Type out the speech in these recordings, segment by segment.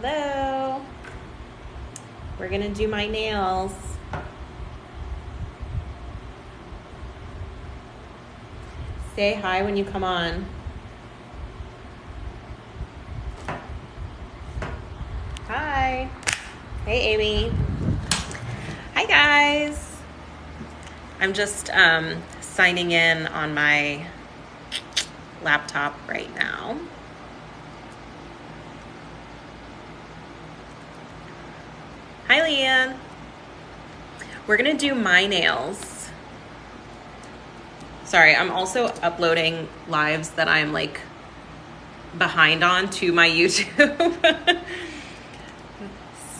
Hello. We're gonna do my nails. Say hi when you come on. Hi. Hey, Amy. Hi, guys. I'm just signing in on my laptop right now. Hi, Leanne. We're gonna do my nails. Sorry, I'm also uploading lives that I'm like behind on to my YouTube.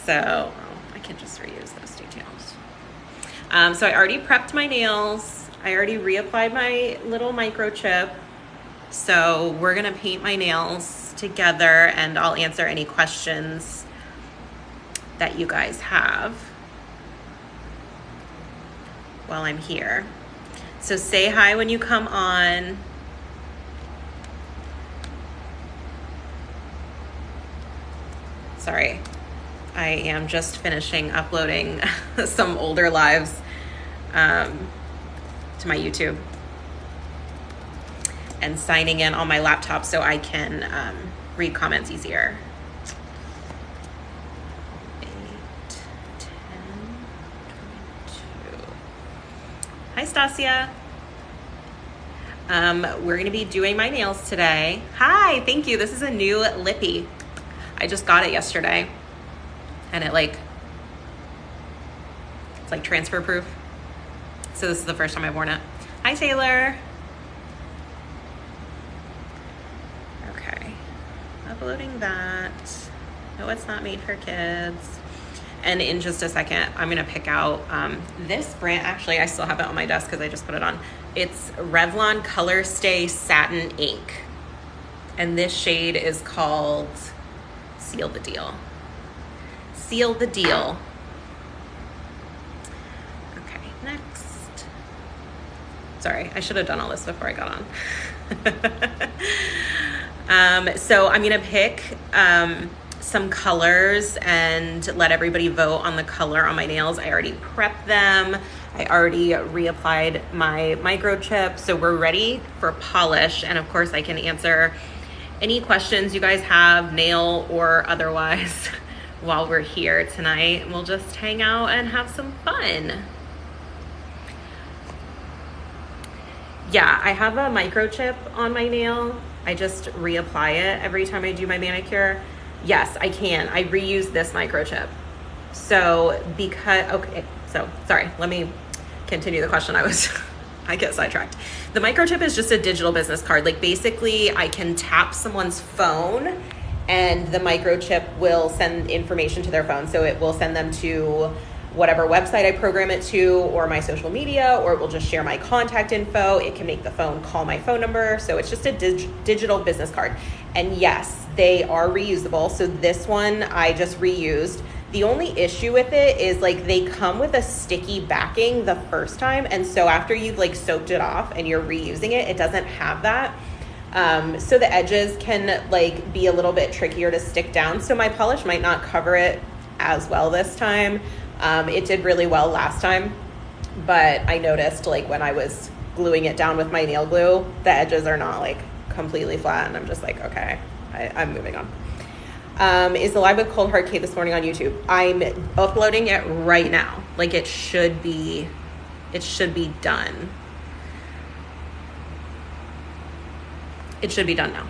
So I can just reuse those details. So I already prepped my nails. I already reapplied my little microchip. So we're gonna paint my nails together and I'll answer any questions that you guys have while I'm here. So say hi when you come on. Sorry, I am just finishing uploading some older lives to my YouTube and signing in on my laptop so I can read comments easier. 8, 10, 22. Hi, Stasia. We're gonna be doing my nails today. Hi, thank you. This is a new lippy. I just got it yesterday and it's like transfer proof. So this is the first time I've worn it. Hi, Taylor. Okay, uploading that. No, it's not made for kids. And in just a second, I'm gonna pick out this brand. Actually, I still have it on my desk because I just put it on. It's Revlon Color Stay Satin Ink. And this shade is called Seal the Deal. Seal the Deal. Okay, next. Sorry, I should have done all this before I got on. So I'm gonna pick some colors and let everybody vote on the color on my nails. I already prepped them. I already reapplied my microchip. So we're ready for polish. And of course I can answer any questions you guys have, nail or otherwise, while we're here tonight. We'll just hang out and have some fun. Yeah, I have a microchip on my nail. I just reapply it every time I do my manicure. Yes, I can. I reuse this microchip. So sorry, let me continue the question. I get sidetracked. The microchip is just a digital business card. Like basically I can tap someone's phone and the microchip will send information to their phone. So it will send them to whatever website I program it to or my social media, or it will just share my contact info. It can make the phone call my phone number. So it's just a digital business card. And yes, they are reusable. So this one I just reused. The only issue with it is like they come with a sticky backing the first time. And so after you've like soaked it off and you're reusing it, it doesn't have that. So the edges can like be a little bit trickier to stick down. So my polish might not cover it as well this time. It did really well last time, but I noticed like when I was gluing it down with my nail glue, the edges are not like completely flat. And I'm just like, okay, I'm moving on. Is the live with Cold Hard Kate this morning on YouTube? I'm uploading it right now. Like it should be done. It should be done now.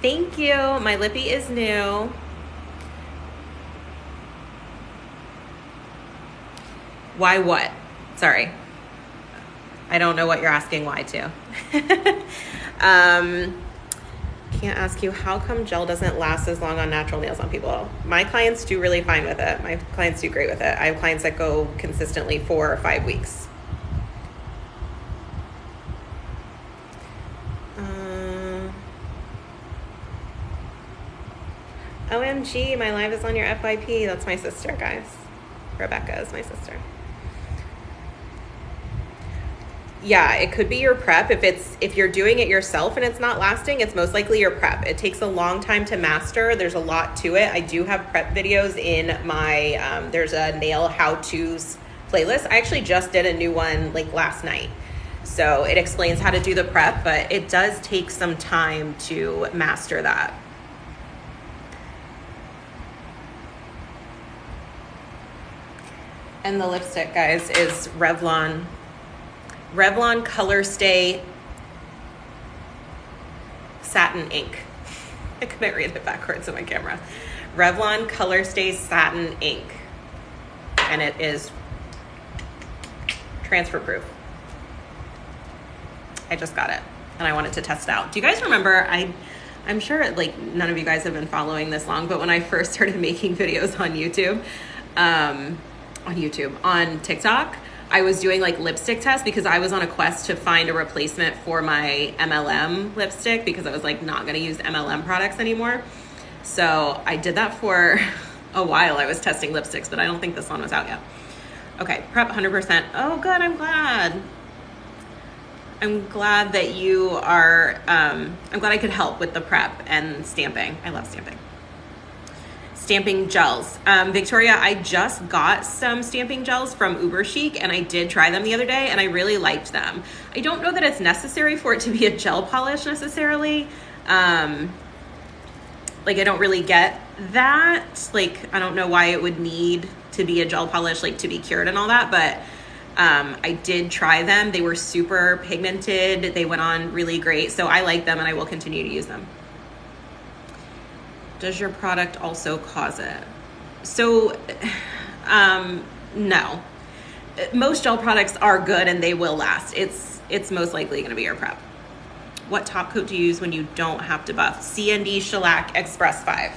Thank you. My lippy is new. Why what? Sorry. I don't know what you're asking why to. Can't ask you, how come gel doesn't last as long on natural nails on people? My clients do really fine with it. My clients do great with it. I have clients that go consistently 4 or 5 weeks. OMG, my live is on your FYP. That's my sister, guys. Rebecca is my sister. Yeah, it could be your prep. If you're doing it yourself and it's not lasting, it's most likely your prep. It takes a long time to master. There's a lot to it. I do have prep videos in my there's a nail how-tos playlist. I actually just did a new one like last night. So it explains how to do the prep, but it does take some time to master that. And the lipstick, guys, is Revlon Color Stay Satin Ink. I couldn't read it backwards on my camera. Revlon Color Stay Satin Ink. And it is transfer proof. I just got it and I wanted to test it out. Do you guys remember, I'm sure like none of you guys have been following this long, but when I first started making videos on YouTube, on TikTok, I was doing like lipstick tests because I was on a quest to find a replacement for my MLM lipstick because I was like not going to use MLM products anymore. So I did that for a while. I was testing lipsticks, but I don't think this one was out yet. Okay, prep 100%. Oh, good. I'm glad that you are, I'm glad I could help with the prep and stamping. I love stamping. Stamping gels. Victoria, I just got some stamping gels from Uber Chic and I did try them the other day and I really liked them. I don't know that it's necessary for it to be a gel polish necessarily. Like I don't really get that. Like I don't know why it would need to be a gel polish, like to be cured and all that, but I did try them. They were super pigmented. They went on really great. So I like them and I will continue to use them. Does your product also cause it? So, no. Most gel products are good and they will last. It's most likely gonna be your prep. What top coat do you use when you don't have to buff? CND Shellac Express 5.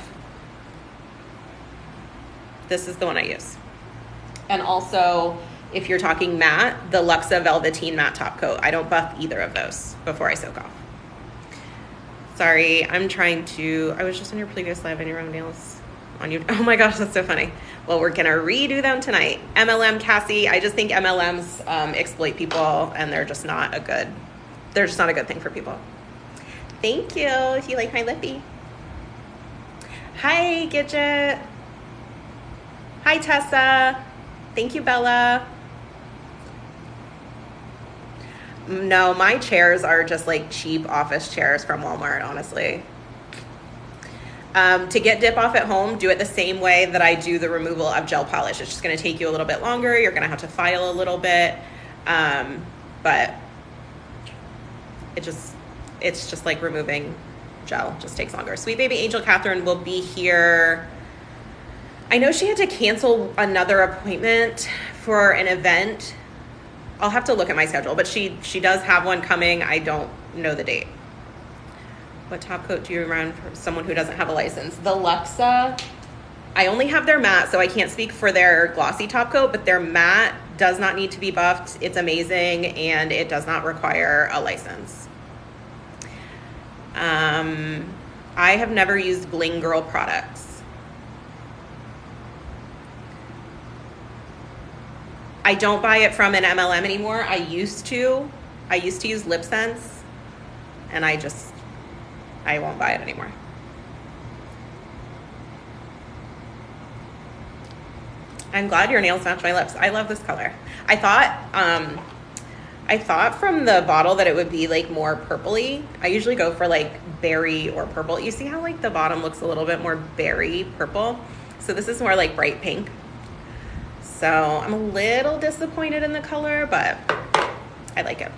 This is the one I use. And also, if you're talking matte, the Luxa Velveteen Matte Top Coat. I don't buff either of those before I soak off. Sorry, I was just on your previous live on your own nails on you. Oh my gosh, that's so funny. Well, we're gonna redo them tonight. MLM Cassie, I just think MLMs exploit people and they're just not a good thing for people. Thank you, if you like my lippy. Hi, Gidget. Hi, Tessa. Thank you, Bella. No, my chairs are just like cheap office chairs from Walmart, honestly. To get dip off at home, do it the same way that I do the removal of gel polish. It's just gonna take you a little bit longer. You're gonna have to file a little bit. But it's just like removing gel, just takes longer. Sweet baby Angel Catherine will be here. I know she had to cancel another appointment for an event. I'll have to look at my schedule, but she does have one coming. I don't know the date. What top coat do you run for someone who doesn't have a license? The Luxa, I only have their matte, so I can't speak for their glossy top coat, but their matte does not need to be buffed. It's amazing, and it does not require a license. I have never used Bling Girl products. I don't buy it from an MLM anymore. I used to use Lip Sense, and I won't buy it anymore. I'm glad your nails match my lips. I love this color. I thought from the bottle that it would be like more purpley. I usually go for like berry or purple. You see how like the bottom looks a little bit more berry purple? So this is more like bright pink. So I'm a little disappointed in the color, but I like it.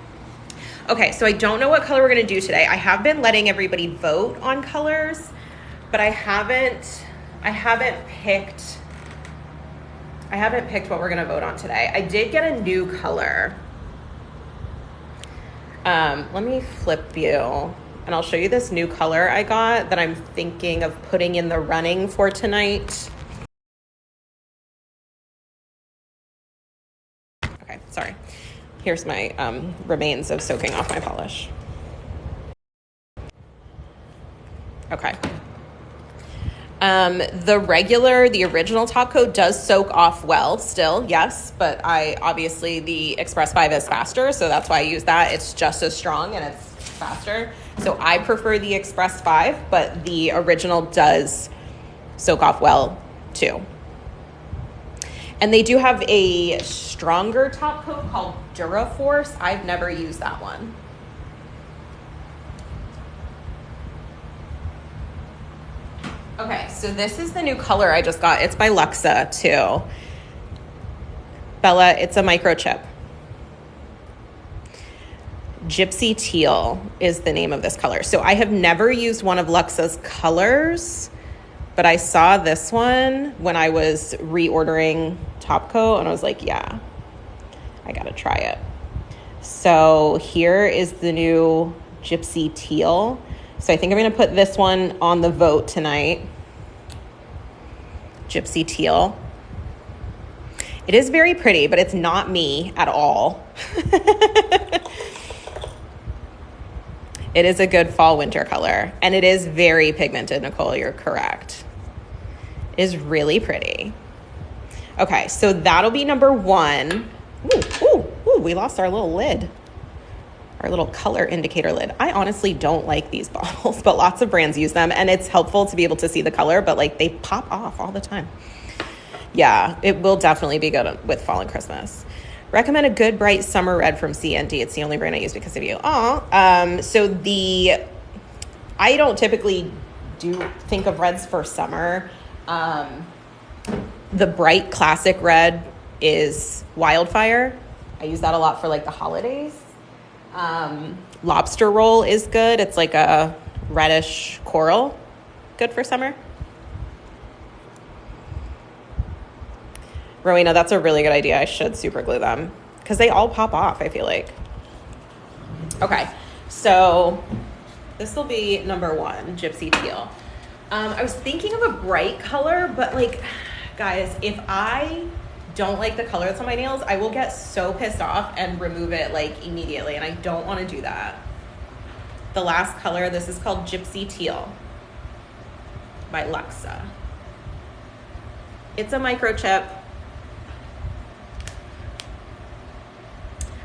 Okay, so I don't know what color we're gonna do today. I have been letting everybody vote on colors, but I haven't picked what we're gonna vote on today. I did get a new color. Let me flip you and I'll show you this new color I got that I'm thinking of putting in the running for tonight. Okay, sorry. Here's my remains of soaking off my polish. Okay. The original top coat does soak off well still, yes, but obviously the Express 5 is faster, so that's why I use that. It's just as strong and it's faster. So I prefer the Express 5, but the original does soak off well too. And they do have a stronger top coat called DuraForce. I've never used that one. Okay, so this is the new color I just got. It's by Luxa too. Bella, it's a microchip. Gypsy Teal is the name of this color. So I have never used one of Luxa's colors, but I saw this one when I was reordering top coat and I was like, yeah, I gotta try it. So here is the new Gypsy Teal. So I think I'm gonna put this one on the vote tonight. Gypsy Teal. It is very pretty, but it's not me at all. It is a good fall winter color, and it is very pigmented, Nicole, you're correct. It is really pretty. Okay, so that'll be number 1. Ooh, we lost our little lid. Our little color indicator lid. I honestly don't like these bottles, but lots of brands use them, and it's helpful to be able to see the color, but like they pop off all the time. Yeah, it will definitely be good with fall and Christmas. Recommend a good bright summer red from CND. It's the only brand I use because of you. I don't typically think of reds for summer. The bright classic red is Wildfire. I use that a lot for like the holidays. Lobster roll is good. It's like a reddish coral. Good for summer. Rowena, that's a really good idea. I should super glue them because they all pop off, I feel like. Okay, so this will be number 1, Gypsy Teal. I was thinking of a bright color, but like, guys, if I don't like the color that's on my nails, I will get so pissed off and remove it like immediately, and I don't want to do that. The last color, this is called Gypsy Teal by Luxa. It's a microchip.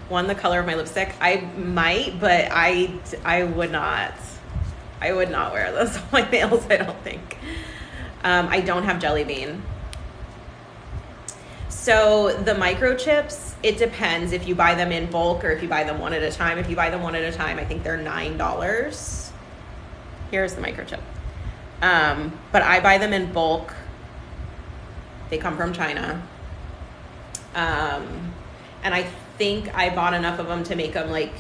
Won the color of my lipstick. I might, but I would not. I would not wear this on my nails, I don't think. I don't have Jelly Bean. So the microchips, it depends if you buy them in bulk or if you buy them one at a time. If you buy them one at a time, I think they're $9. Here's the microchip. But I buy them in bulk. They come from China. And I think I bought enough of them to make them like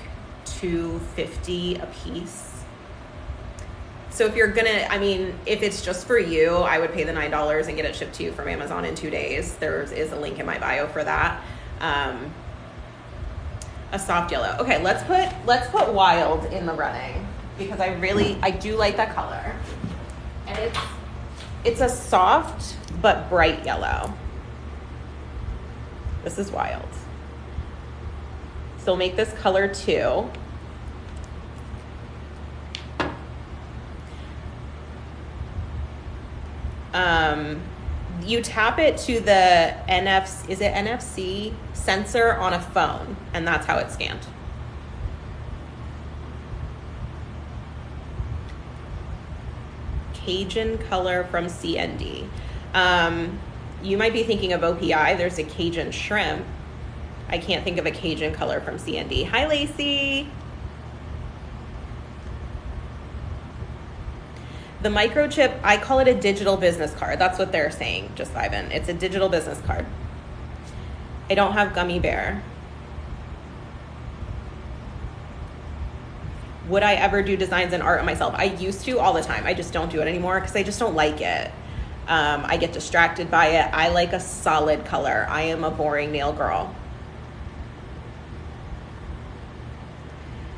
$2.50 a piece. So if you're gonna, if it's just for you, I would pay the $9 and get it shipped to you from Amazon in 2 days. There is a link in my bio for that. A soft yellow. Okay, let's put Wild in the running because I do like that color. And it's a soft but bright yellow. This is Wild. So make this color 2. You tap it to the NFC sensor on a phone, and that's how it's scanned. Cajun color from CND. You might be thinking of OPI. There's a Cajun shrimp. I can't think of a Cajun color from CND. Hi, Lacey. The microchip, I call it a digital business card. That's what they're saying, just vibing. It's a digital business card. I don't have Gummy Bear. Would I ever do designs and art on myself? I used to all the time. I just don't do it anymore because I just don't like it. I get distracted by it. I like a solid color. I am a boring nail girl.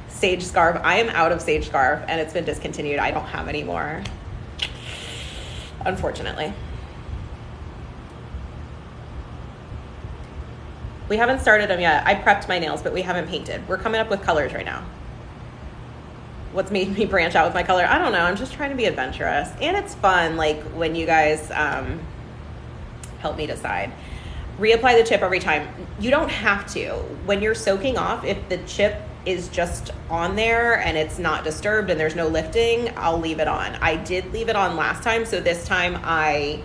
Sage Scarf. I am out of Sage Scarf and it's been discontinued. I don't have any more, unfortunately. We haven't started them yet. I prepped my nails, but we haven't painted. We're coming up with colors right now. what's made me branch out with my color. I don't know. I'm just trying to be adventurous. And it's fun, like, when you guys help me decide. Reapply the chip every time. You don't have to. When you're soaking off, if the chip is just on there and it's not disturbed and there's no lifting, I'll leave it on. I did leave it on last time, so this time I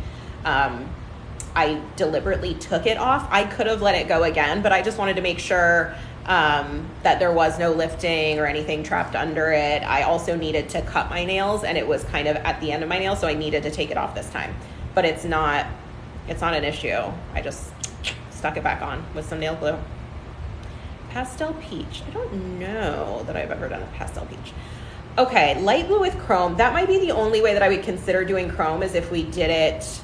deliberately took it off. I could have let it go again, but I just wanted to make sure that there was no lifting or anything trapped under it. I also needed to cut my nails, and it was kind of at the end of my nails, so I needed to take it off this time. But it's not an issue. I just stuck it back on with some nail glue. Pastel peach. I don't know that I've ever done a pastel peach. Okay, light blue with chrome. That might be the only way that I would consider doing chrome, is if we did it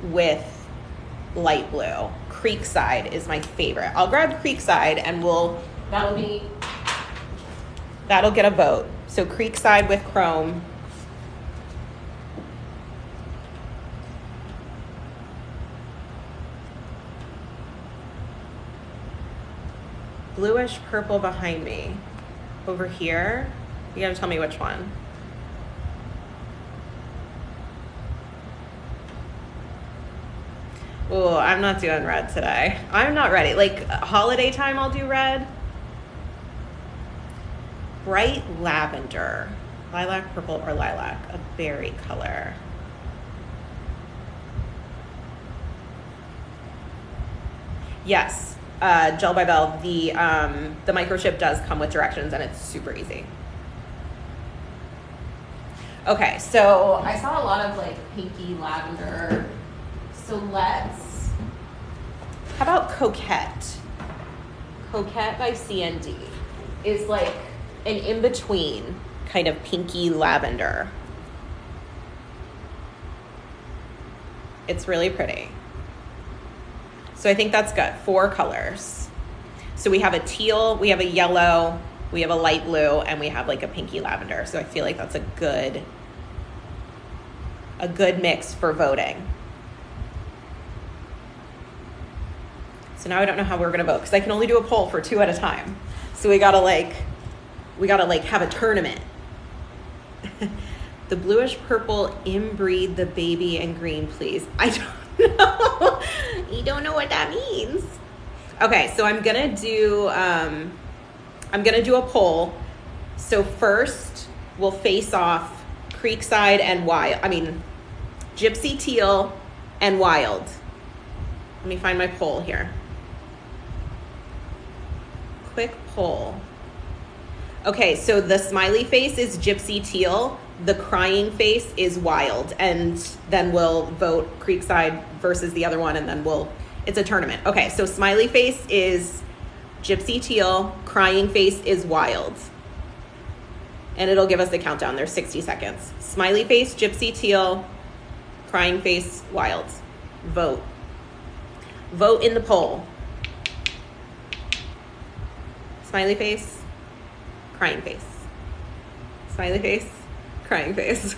with light blue. Creekside is my favorite. I'll grab Creekside and that'll get a vote. So Creekside with chrome. Bluish purple behind me. Over here. You gotta tell me which one. Oh, I'm not doing red today. I'm not ready. Like, holiday time, I'll do red. Bright lavender. Lilac, purple, or lilac. A berry color. Yes. Gel by Belle, the microchip does come with directions, and it's super easy. Okay, so I saw a lot of like pinky lavender. So how about Coquette? Coquette by CND is like an in-between kind of pinky lavender. It's really pretty. So I think that's good. 4 colors. So we have a teal, we have a yellow, we have a light blue, and we have like a pinky lavender. So I feel like that's a good mix for voting. So now I don't know how we're gonna vote, because I can only do a poll for 2 at a time. So we gotta have a tournament. The bluish purple, inbreed the baby and green, please. I don't know. You don't know what that means. Okay, so I'm gonna do a poll. So first we'll face off Creekside and Gypsy Teal and Wild. Let me find my poll here. Quick poll. Okay, so the smiley face is Gypsy Teal, the crying face is Wild, and then we'll vote Creekside versus the other one, and then it's a tournament. Okay, so smiley face is Gypsy Teal, crying face is Wild. And it'll give us the countdown. There's 60 seconds. Smiley face, Gypsy Teal, crying face, Wild. Vote. Vote in the poll. Smiley face, crying face. Smiley face, crying face.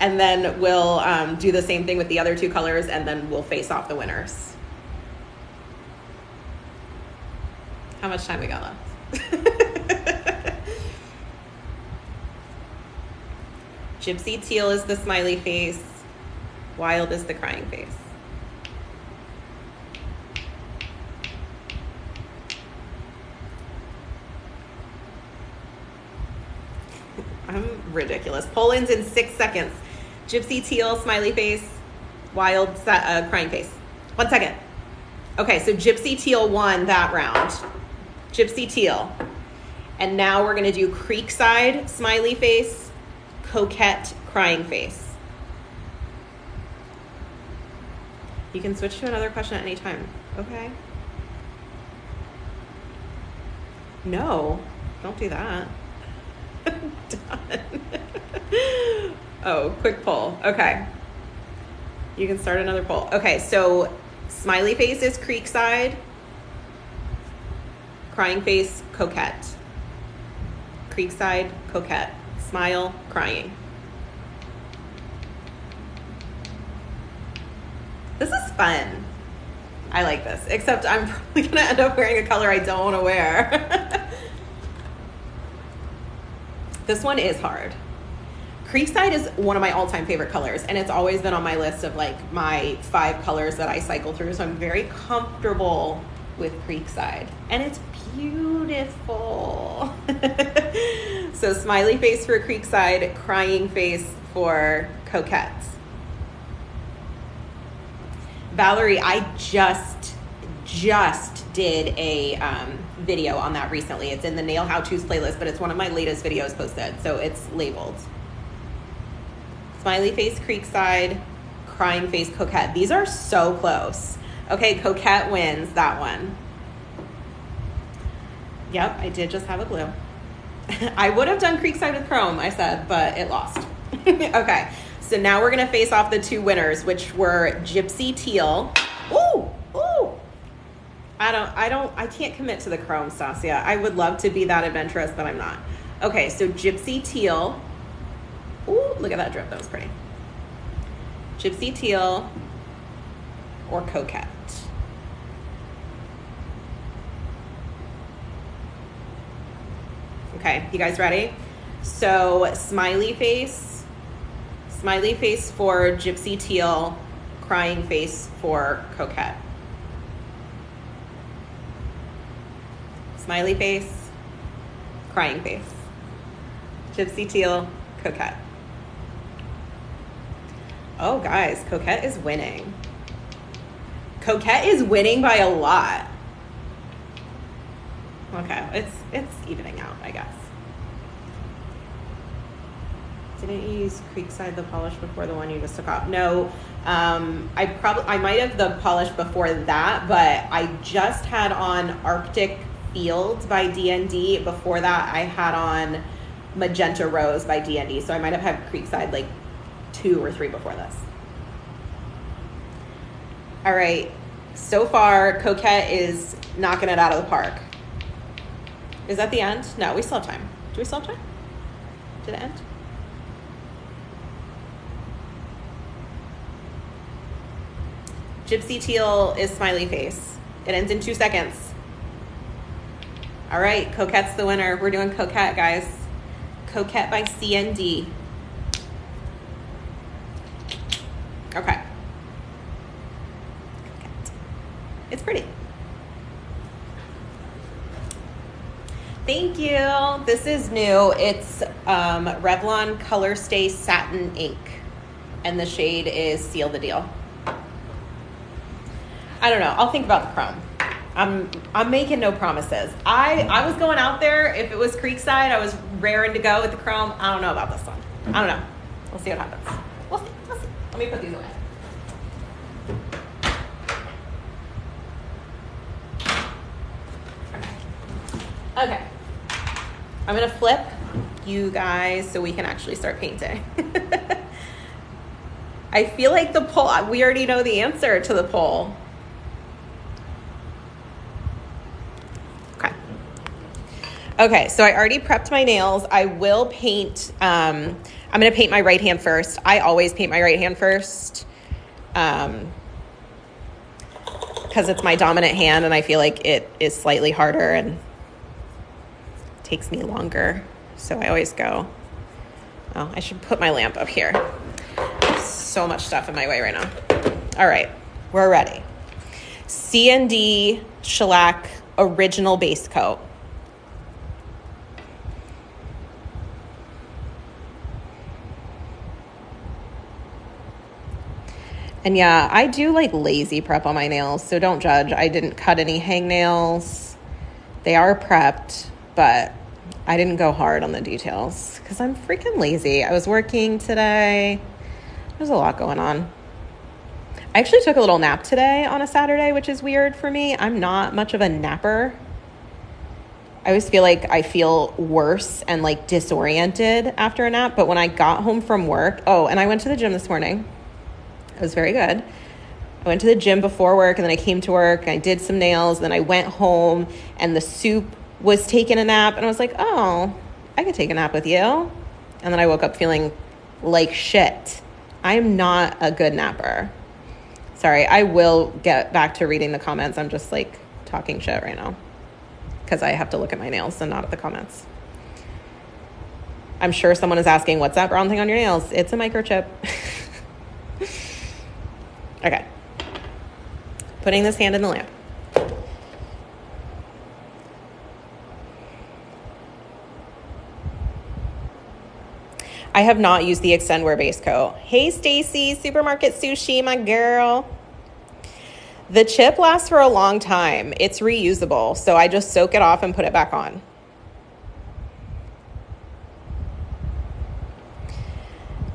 And then we'll do the same thing with the other 2 colors, and then we'll face off the winners. How much time we got left? Gypsy Teal is the smiley face. Wild is the crying face. I'm ridiculous. Poll ends in 6 seconds. Gypsy Teal, smiley face. Wild, crying face. 1 second. Okay, so Gypsy Teal won that round. Gypsy Teal. And now we're gonna do Creekside, smiley face. Coquette, crying face. You can switch to another question at any time. Okay. No, don't do that. Done. Oh, quick poll. Okay. You can start another poll. Okay, so smiley face is Creekside. Crying face, Coquette. Creekside, Coquette. Smile, crying. This is fun. I like this, except I'm probably gonna end up wearing a color I don't want to wear. This one is hard. Creekside is one of my all-time favorite colors, and it's always been on my list of like my 5 colors that I cycle through, so I'm very comfortable with Creekside, and it's beautiful. So smiley face for Creekside, crying face for Coquette. Valerie, I just did a video on that recently. It's in the Nail How-Tos playlist, but it's one of my latest videos posted, so it's labeled. Smiley face Creekside, crying face Coquette. These are so close. Okay, Coquette wins that one. Yep, I did just have a blue. I would have done Creekside with Chrome, I said, but it lost. Okay, so now we're gonna face off the 2 winners, which were Gypsy Teal. Ooh. I can't commit to the Chrome, Stasia. I would love to be that adventurous, but I'm not. Okay, so Gypsy Teal. Ooh, look at that drip, that was pretty. Gypsy Teal or Coquette. Okay, you guys ready? So smiley face for Gypsy Teal, crying face for Coquette. Smiley face, crying face. Gypsy Teal, Coquette. Oh, guys, Coquette is winning. Coquette is winning by a lot. Okay, it's evening out, I guess. Didn't you use Creekside the polish before the one you just took off? No, I might have the polish before that, but I just had on Arctic Fields by DND. Before that, I had on Magenta Rose by DND, so I might have had Creekside like 2 or 3 before this. All right, so far Coquette is knocking it out of the park. Is that the end? No, we still have time. Do we still have time? Did it end? Gypsy Teal is smiley face. It ends in 2 seconds. All right, Coquette's the winner. We're doing Coquette, guys. Coquette by CND. Okay. Coquette. It's pretty. Thank you. This is new. It's Revlon Color Stay Satin Ink, and the shade is Seal the Deal. I don't know. I'll think about the Chrome. I'm making no promises. I was going out there. If it was Creekside, I was raring to go with the Chrome. I don't know about this one. I don't know. We'll see what happens. We'll see. Let me put these away. Okay. I'm going to flip you guys so we can actually start painting. I feel like the poll, we already know the answer to the poll. Okay, so I already prepped my nails. I will paint, I'm going to paint my right hand first. I always paint my right hand first because it's my dominant hand, and I feel like it is slightly harder and takes me longer. So I always go, oh, I should put my lamp up here. So much stuff in my way right now. All right, we're ready. CND Shellac Original Base Coat. And yeah, I do like lazy prep on my nails, so don't judge. I didn't cut any hangnails. They are prepped, but I didn't go hard on the details because I'm freaking lazy. I was working today. There's a lot going on. I actually took a little nap today on a Saturday, which is weird for me. I'm not much of a napper. I always feel like I feel worse and like disoriented after a nap. But when I got home from work, and I went to the gym this morning. It was very good. I went to the gym before work, and then I came to work, and I did some nails, and then I went home, and the soup was taking a nap, and I was like, oh, I could take a nap with you. And then I woke up feeling like shit. I'm not a good napper. Sorry, I will get back to reading the comments. I'm just like talking shit right now because I have to look at my nails and not at the comments. I'm sure someone is asking, what's that brown thing on your nails? It's a microchip. Okay. Putting this hand in the lamp. I have not used the Extend Wear base coat. Hey, Stacy, Supermarket Sushi, my girl. The chip lasts for a long time. It's reusable, so I just soak it off and put it back on.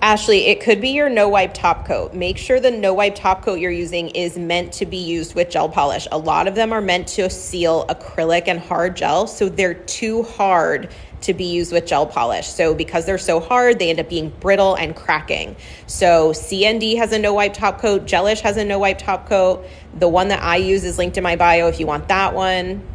Ashley, it could be your no wipe top coat. Make sure the no wipe top coat you're using is meant to be used with gel polish. A lot of them are meant to seal acrylic and hard gel, so they're too hard to be used with gel polish. So because they're so hard, they end up being brittle and cracking. So CND has a no wipe top coat. Gelish has a no wipe top coat. The one that I use is linked in my bio if you want that one.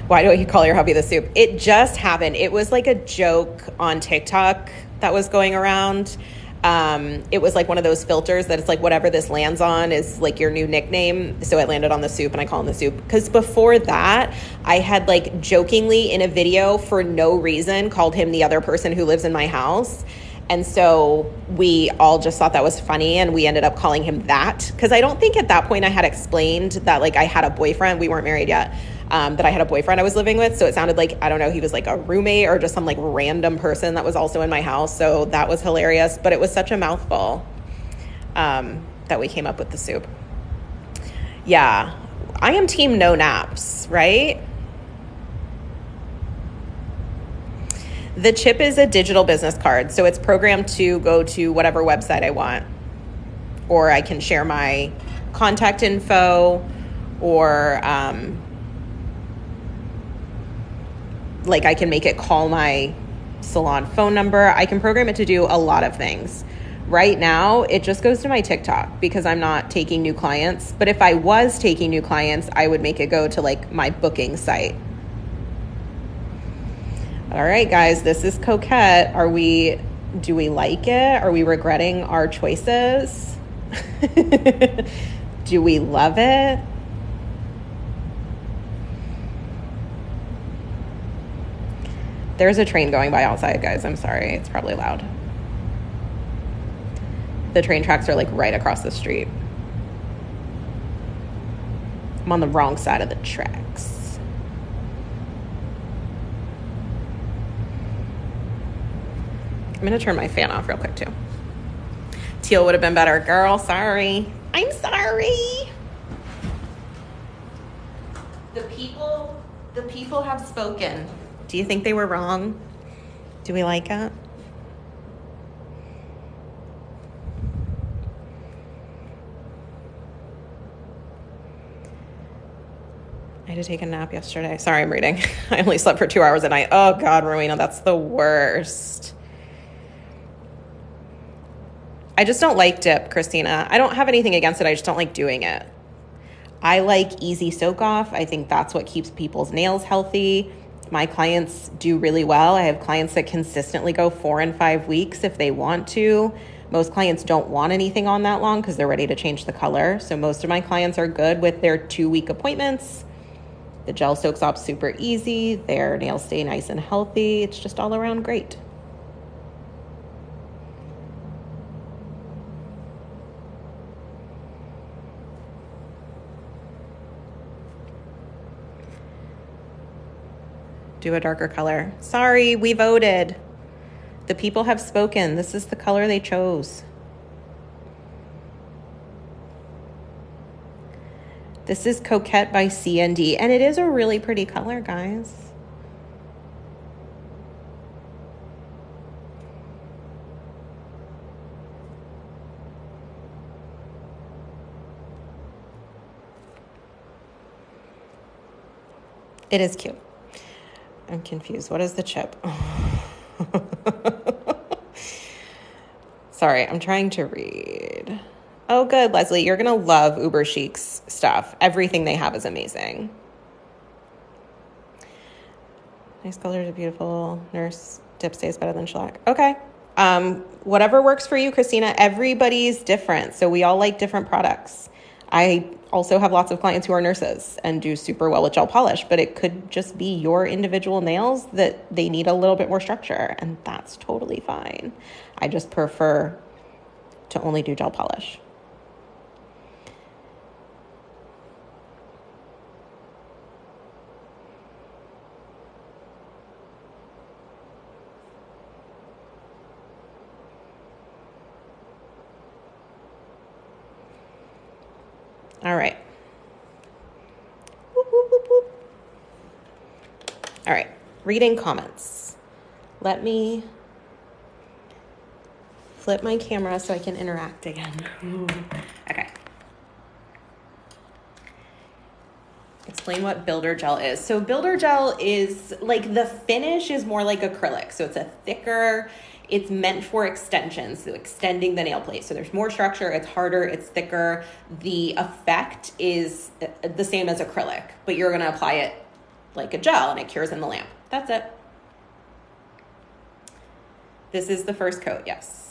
Why don't you call your hubby the soup? It just happened. It was like a joke on TikTok that was going around. It was like one of those filters that it's like whatever this lands on is like your new nickname. So it landed on the soup and I call him the soup. Because before that, I had like jokingly in a video for no reason called him the other person who lives in my house. And so we all just thought that was funny and we ended up calling him that. Because I don't think at that point I had explained that like I had a boyfriend. We weren't married yet. That I had a boyfriend I was living with. So it sounded like, I don't know, he was like a roommate or just some like random person that was also in my house. So that was hilarious, but it was such a mouthful that we came up with the soup. Yeah, I am team no naps, right? The chip is a digital business card. So it's programmed to go to whatever website I want, or I can share my contact info or, like I can make it call my salon phone number. I can program it to do a lot of things. Right now, it just goes to my TikTok because I'm not taking new clients. But if I was taking new clients, I would make it go to like my booking site. All right, guys, this is Coquette. Do we like it? Are we regretting our choices? Do we love it? There's a train going by outside, guys. I'm sorry. It's probably loud. The train tracks are like right across the street. I'm on the wrong side of the tracks. I'm going to turn my fan off real quick too. Teal would have been better. Girl, sorry. I'm sorry. The people have spoken. Do you think they were wrong? Do we like it? I had to take a nap yesterday. Sorry, I'm reading. I only slept for 2 hours a night. Oh, God, Rowena, that's the worst. I just don't like dip, Christina. I don't have anything against it. I just don't like doing it. I like easy soak off. I think that's what keeps people's nails healthy. My clients do really well. I have clients that consistently go 4 and 5 weeks if they want to. Most clients don't want anything on that long because they're ready to change the color. So most of my clients are good with their 2-week appointments. The gel soaks off super easy. Their nails stay nice and healthy. It's just all around great. Do a darker color. Sorry, we voted. The people have spoken. This is the color they chose. This is Coquette by CND, and it is a really pretty color, guys. It is cute. I'm confused. What is the chip? Sorry, I'm trying to read. Oh, good, Leslie. You're going to love Uber Chic's stuff. Everything they have is amazing. Nice colors are beautiful. Nurse dip stays better than shellac. Okay. Whatever works for you, Christina. Everybody's different. So we all like different products. I also have lots of clients who are nurses and do super well with gel polish, but it could just be your individual nails that they need a little bit more structure, and that's totally fine. I just prefer to only do gel polish. All right. Whoop, whoop, whoop, whoop. All right. Reading comments. Let me flip my camera so I can interact again. Okay. Explain what builder gel is. So builder gel is like, the finish is more like acrylic. So it's a thicker, it's meant for extensions, so extending the nail plate. So there's more structure, it's harder, it's thicker. The effect is the same as acrylic, but you're gonna apply it like a gel and it cures in the lamp. That's it. This is the first coat, yes.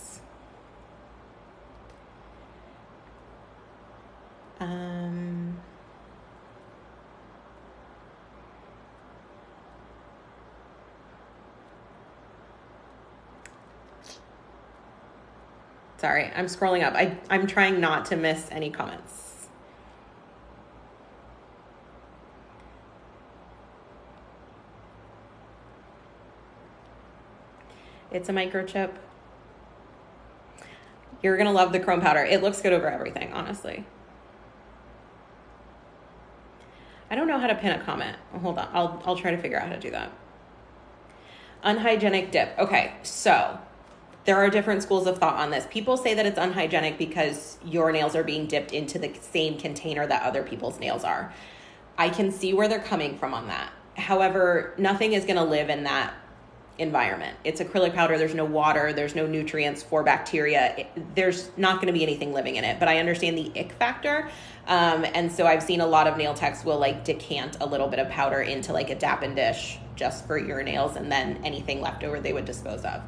Sorry, I'm scrolling up. I'm trying not to miss any comments. It's a microchip. You're gonna love the chrome powder. It looks good over everything, honestly. I don't know how to pin a comment. Hold on, I'll try to figure out how to do that. Unhygienic dip. Okay, so there are different schools of thought on this. People say that it's unhygienic because your nails are being dipped into the same container that other people's nails are. I can see where they're coming from on that. However, nothing is gonna live in that environment. It's acrylic powder. There's no water. There's no nutrients for bacteria. There's not going to be anything living in it, but I understand the ick factor. And so I've seen a lot of nail techs will like decant a little bit of powder into like a Dappen dish just for your nails, and then anything left over they would dispose of.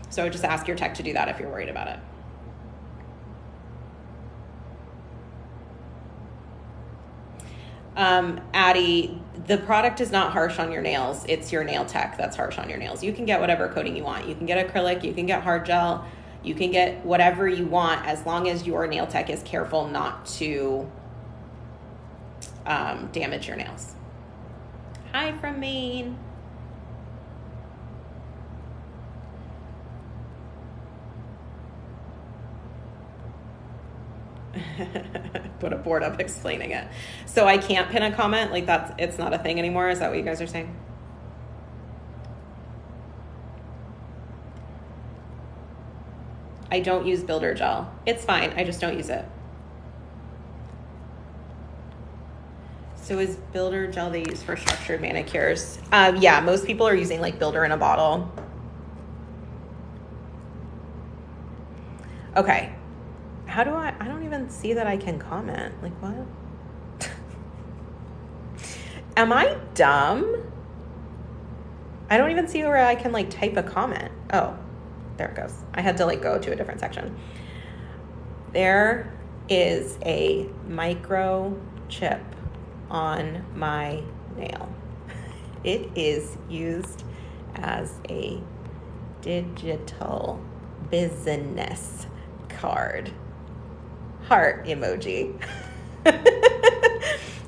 So I would just ask your tech to do that if you're worried about it. Addie, the product is not harsh on your nails. It's your nail tech that's harsh on your nails. You can get whatever coating you want. You can get acrylic, you can get hard gel, you can get whatever you want, as long as your nail tech is careful not to damage your nails. Hi from Maine. Put a board up explaining it. So I can't pin a comment, like it's not a thing anymore. Is that what you guys are saying? I don't use builder gel. It's fine. I just don't use it. So is builder gel they use for structured manicures? Yeah, most people are using like builder in a bottle. Okay. How do I don't even see that I can comment. Like, what? Am I dumb? I don't even see where I can like type a comment. Oh, there it goes. I had to like go to a different section. There is a microchip on my nail. It is used as a digital business card. Heart emoji.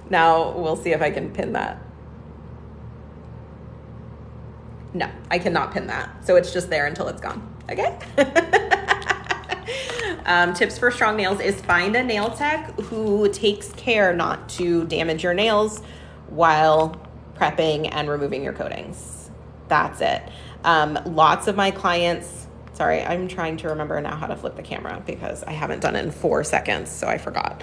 Now we'll see if I can pin that. No, I cannot pin that. So it's just there until it's gone. Okay? Tips for strong nails is find a nail tech who takes care not to damage your nails while prepping and removing your coatings. That's it. Lots of my clients, sorry, I'm trying to remember now how to flip the camera because I haven't done it in 4 seconds, so I forgot.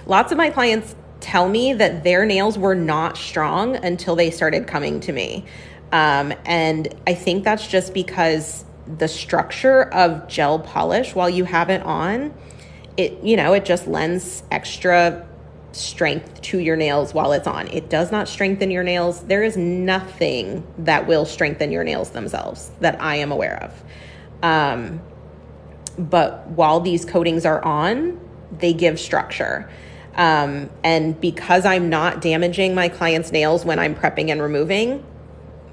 Lots of my clients tell me that their nails were not strong until they started coming to me. And I think that's just because the structure of gel polish while you have it on, it just lends extra strength to your nails while it's on. It does not strengthen your nails. There is nothing that will strengthen your nails themselves that I am aware of. But while these coatings are on, they give structure. And because I'm not damaging my client's nails when I'm prepping and removing,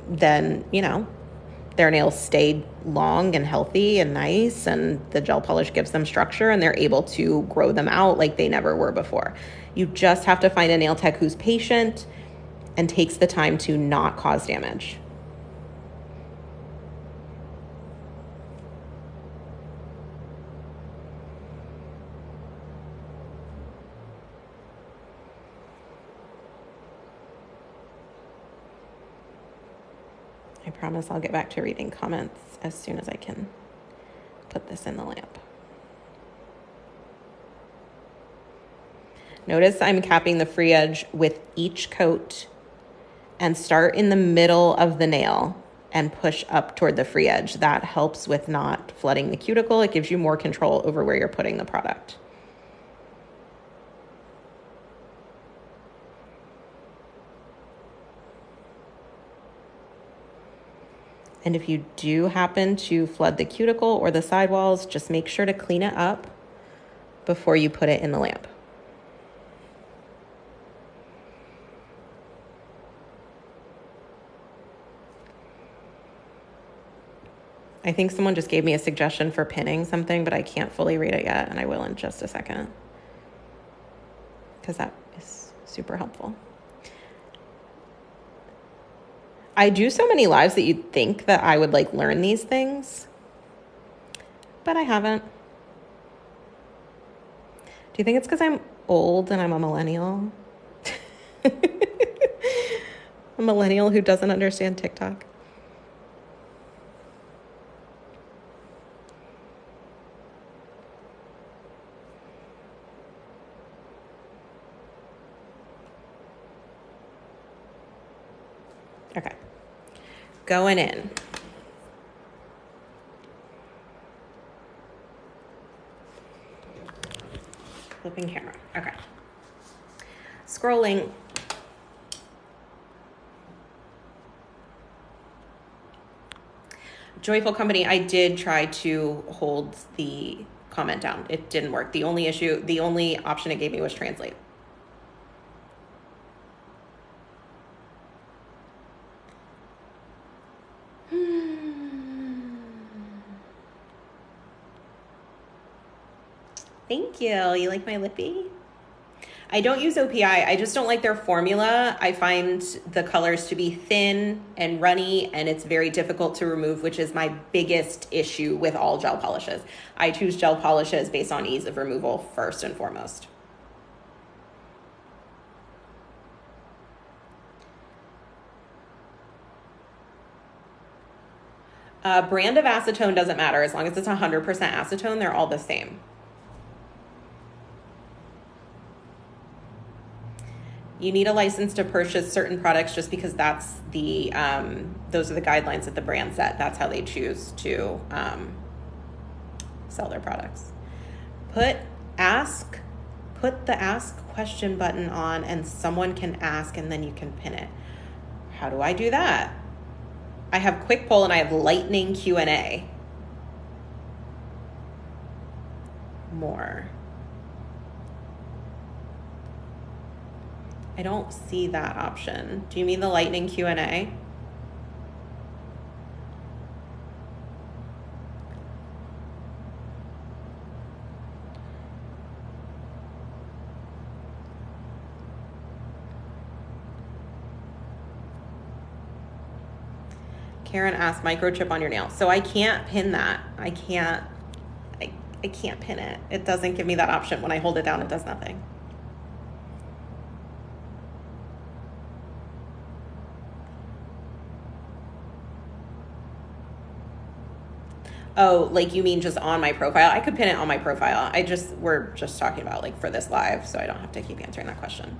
then, their nails stay long and healthy and nice, and the gel polish gives them structure, and they're able to grow them out like they never were before. You just have to find a nail tech who's patient and takes the time to not cause damage. I promise I'll get back to reading comments as soon as I can put this in the lamp. Notice I'm capping the free edge with each coat and start in the middle of the nail and push up toward the free edge. That helps with not flooding the cuticle. It gives you more control over where you're putting the product. And if you do happen to flood the cuticle or the sidewalls, just make sure to clean it up before you put it in the lamp. I think someone just gave me a suggestion for pinning something, but I can't fully read it yet, and I will in just a second, because that is super helpful. I do so many lives that you'd think that I would learn these things, but I haven't. Do you think it's because I'm old and I'm a millennial? A millennial who doesn't understand TikTok? Okay. Going in. Flipping camera. Okay. Scrolling. Joyful Company, I did try to hold the comment down. It didn't work. The only option it gave me was translate. Thank you. You like my lippy? I don't use OPI. I just don't like their formula. I find the colors to be thin and runny, and it's very difficult to remove, which is my biggest issue with all gel polishes. I choose gel polishes based on ease of removal first and foremost. Brand of acetone doesn't matter. As long as it's 100% acetone, they're all the same. You need a license to purchase certain products just because that's those are the guidelines that the brand set. That's how they choose to sell their products. Put the ask question button on, and someone can ask, and then you can pin it. How do I do that? I have quick poll and I have lightning Q&A. More. I don't see that option. Do you mean the lightning Q&A? Karen asked, microchip on your nail. So I can't pin that. I can't pin it. It doesn't give me that option. When I hold it down, it does nothing. Oh, like you mean just on my profile? I could pin it on my profile. We're just talking about for this live, so I don't have to keep answering that question.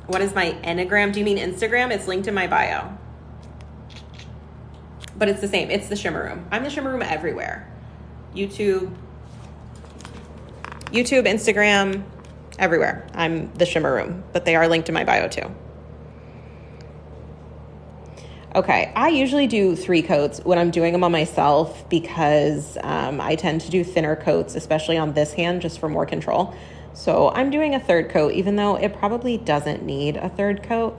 What is my Enneagram? Do you mean Instagram? It's linked in my bio. But it's the same. It's the Shimmer Room. I'm the Shimmer Room everywhere. YouTube, Instagram, everywhere. I'm the Shimmer Room, but they are linked in my bio too. Okay, I usually do 3 coats when I'm doing them on myself because I tend to do thinner coats, especially on this hand, just for more control. So I'm doing a 3rd coat, even though it probably doesn't need a 3rd coat.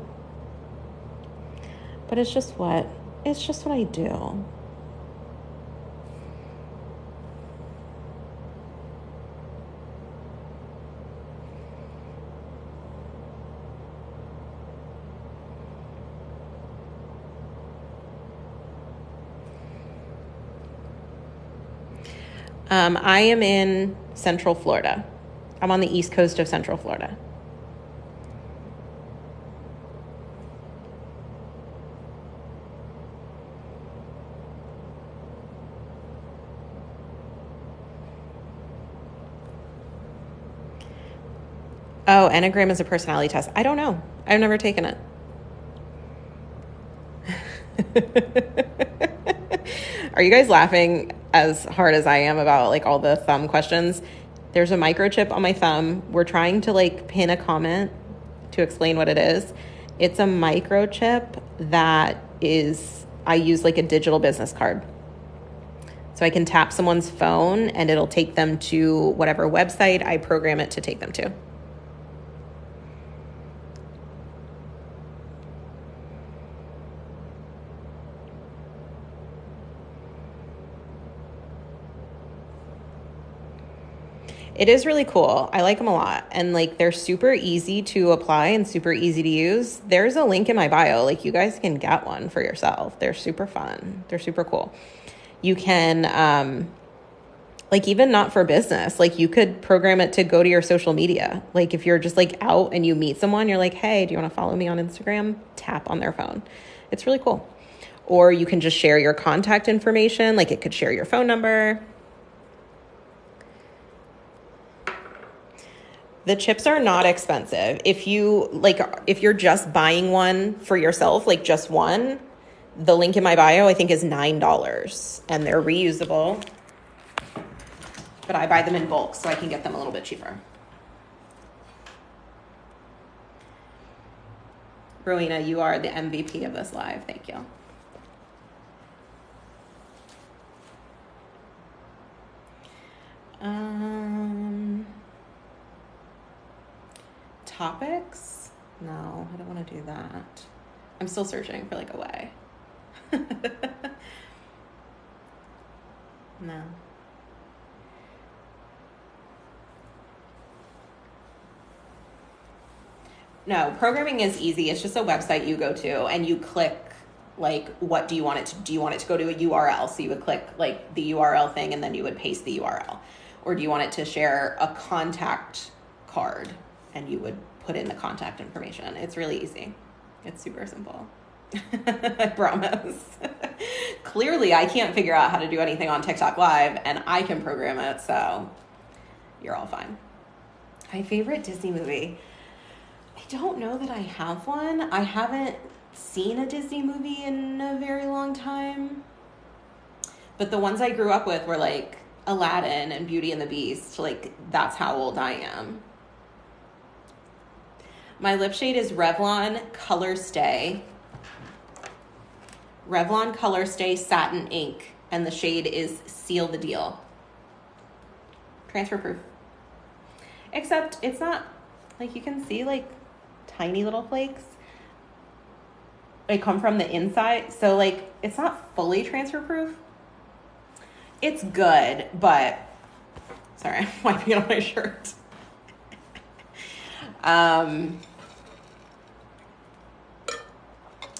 But it's just what I do. I am in Central Florida. I'm on the East Coast of Central Florida. Oh, Enneagram is a personality test. I don't know. I've never taken it. Are you guys laughing as hard as I am about like all the thumb questions? There's a microchip on my thumb. We're trying to like pin a comment to explain what it is. It's a microchip that I use like a digital business card. So I can tap someone's phone and it'll take them to whatever website I program it to take them to. It is really cool. I like them a lot. And like they're super easy to apply and super easy to use. There's a link in my bio. Like you guys can get one for yourself. They're super fun. They're super cool. You can like even not for business, like you could program it to go to your social media. Like if you're just like out and you meet someone, you're like, hey, do you want to follow me on Instagram? Tap on their phone. It's really cool. Or you can just share your contact information. Like it could share your phone number. The chips are not expensive. If you're just buying one for yourself, like just one, the link in my bio, I think is $9 and they're reusable, but I buy them in bulk so I can get them a little bit cheaper. Rowena, you are the MVP of this live. Thank you. Topics? No, I don't want to do that. I'm still searching for like a way. No. No, programming is easy. It's just a website you go to and you click like, what do you want it to do? You want it to go to a URL? So you would click like the URL thing and then you would paste the URL. Or do you want it to share a contact card and you would put in the contact information? It's really easy. It's super simple. I promise. Clearly, I can't figure out how to do anything on TikTok Live, and I can program it, so you're all fine. My favorite Disney movie. I don't know that I have one. I haven't seen a Disney movie in a very long time. But the ones I grew up with were like Aladdin and Beauty and the Beast. Like, that's how old I am. My lip shade is Revlon Color Stay. Revlon Color Stay Satin Ink. And the shade is Seal the Deal. Transfer proof. Except it's not, like you can see like tiny little flakes. They come from the inside. So like it's not fully transfer proof. It's good, but sorry, I'm wiping on my shirt.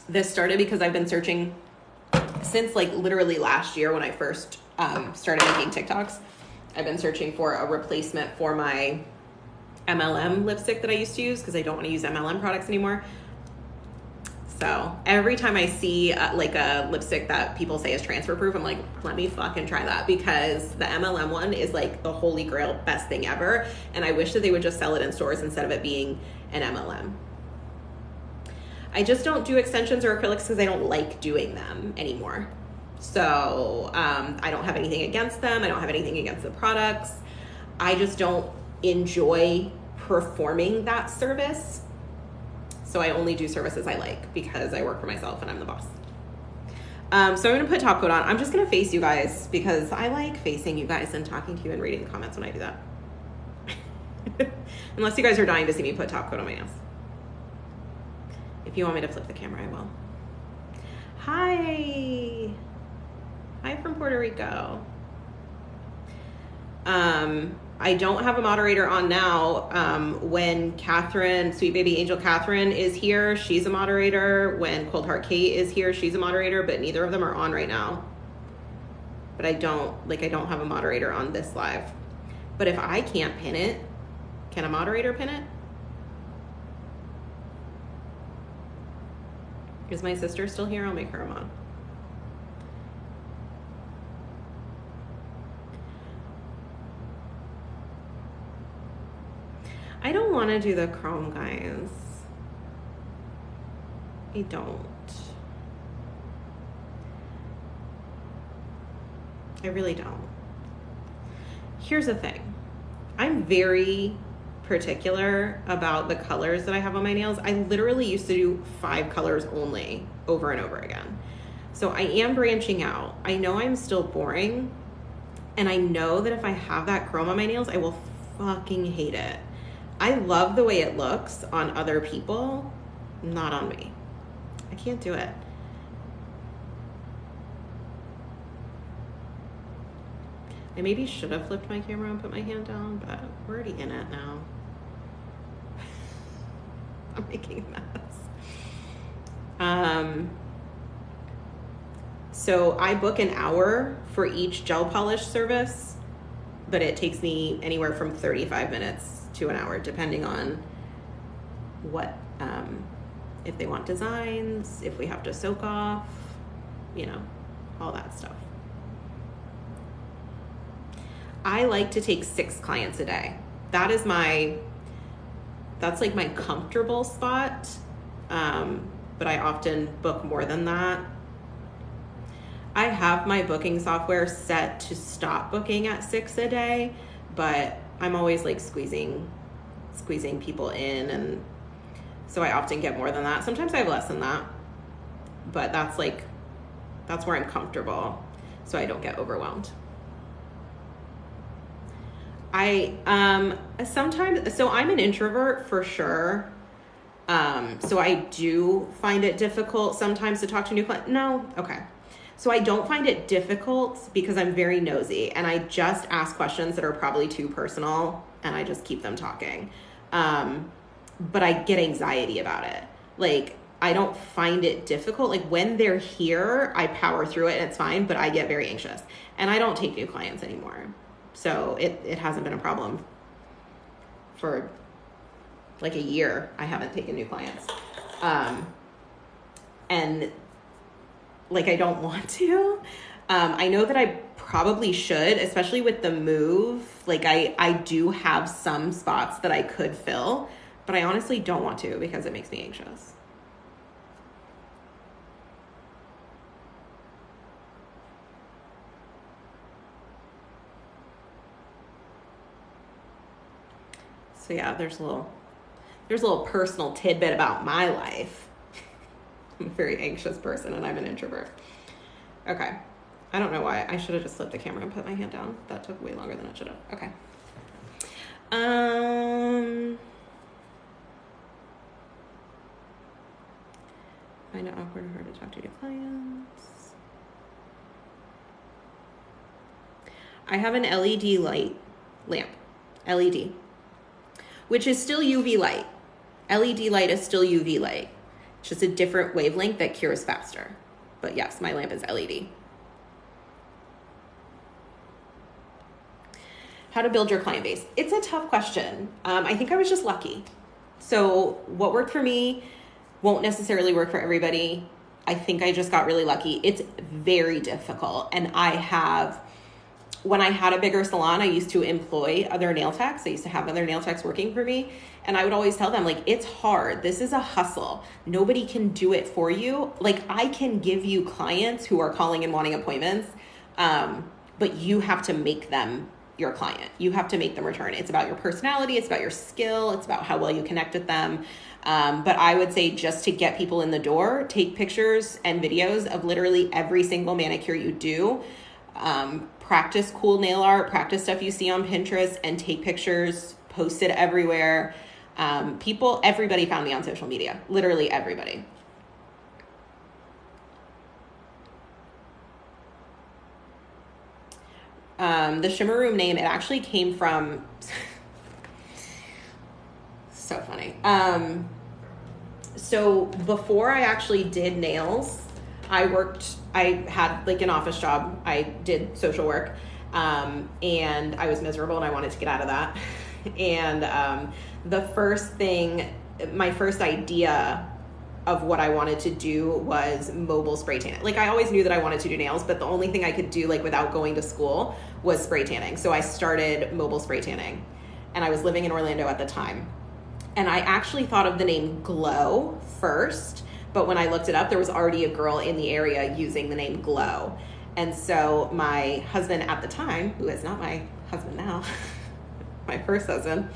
This started because I've been searching since like literally last year when I first started making TikToks. I've been searching for a replacement for my MLM lipstick that I used to use because I don't want to use MLM products anymore. So every time I see like a lipstick that people say is transfer proof, I'm like, let me fucking try that, because the MLM one is like the holy grail best thing ever. And I wish that they would just sell it in stores instead of it being an MLM. I just don't do extensions or acrylics because I don't like doing them anymore. So I don't have anything against them. I don't have anything against the products. I just don't enjoy performing that service. So I only do services I like because I work for myself and I'm the boss. So I'm going to put top coat on. I'm just going to face you guys because I like facing you guys and talking to you and reading the comments when I do that. Unless you guys are dying to see me put top coat on my nails. If you want me to flip the camera, I will. Hi. Hi from Puerto Rico. I don't have a moderator on now. When Catherine, Sweet Baby Angel Catherine is here, she's a moderator. When Cold Heart Kate is here, she's a moderator, but neither of them are on right now. But I don't have a moderator on this live. But if I can't pin it, can a moderator pin it? Is my sister still here? I'll make her a mod. I don't want to do the chrome, guys. I don't. I really don't. Here's the thing. I'm very particular about the colors that I have on my nails. I literally used to do 5 colors only over and over again. So I am branching out. I know I'm still boring, and I know that if I have that chrome on my nails, I will fucking hate it. I love the way it looks on other people, not on me. I can't do it. I maybe should have flipped my camera and put my hand down, but we're already in it now. I'm making a mess. So I book an hour for each gel polish service, but it takes me anywhere from 35 minutes to an hour, depending on what, if they want designs, if we have to soak off, you know, all that stuff. I like to take 6 clients a day. That's like my comfortable spot. But I often book more than that. I have my booking software set to stop booking at 6 a day, but I'm always like squeezing people in, and so I often get more than that. Sometimes I have less than that, but that's where I'm comfortable, so I don't get overwhelmed. So I'm an introvert for sure. So I do find it difficult sometimes to talk to new clients. No, okay. So I don't find it difficult because I'm very nosy and I just ask questions that are probably too personal and I just keep them talking. But I get anxiety about it. Like, I don't find it difficult. Like, when they're here, I power through it and it's fine, but I get very anxious and I don't take new clients anymore. So it hasn't been a problem for like a year. I haven't taken new clients. And like, I don't want to. I know that I probably should, especially with the move. Like, I do have some spots that I could fill, but I honestly don't want to because it makes me anxious. So yeah, there's a little personal tidbit about my life. I'm a very anxious person and I'm an introvert. Okay. I don't know why. I should have just flipped the camera and put my hand down. That took way longer than it should have. Okay. Find it awkward or hard to talk to your clients. I have an LED light lamp. LED. Which is still UV light. LED light is still UV light. It's just a different wavelength that cures faster. But yes, my lamp is LED. How to build your client base. It's a tough question. I think I was just lucky. So what worked for me won't necessarily work for everybody. I think I just got really lucky. It's very difficult. And when I had a bigger salon, I used to employ other nail techs. I used to have other nail techs working for me. And I would always tell them, like, it's hard. This is a hustle. Nobody can do it for you. Like, I can give you clients who are calling and wanting appointments, but you have to make them your client. You have to make them return. It's about your personality. It's about your skill. It's about how well you connect with them. But I would say, just to get people in the door, take pictures and videos of literally every single manicure you do. Practice cool nail art, practice stuff you see on Pinterest, and take pictures, post it everywhere. Everybody found me on social media, literally everybody. The Shimmer Room name, it actually came from, so funny. So before I actually did nails, I had like an office job. I did social work, and I was miserable and I wanted to get out of that. And my first idea of what I wanted to do was mobile spray tan. Like, I always knew that I wanted to do nails, but the only thing I could do, like, without going to school was spray tanning. So I started mobile spray tanning, and I was living in Orlando at the time. And I actually thought of the name Glow first, but when I looked it up, there was already a girl in the area using the name Glow. And so my husband at the time, who is not my husband now, my first husband,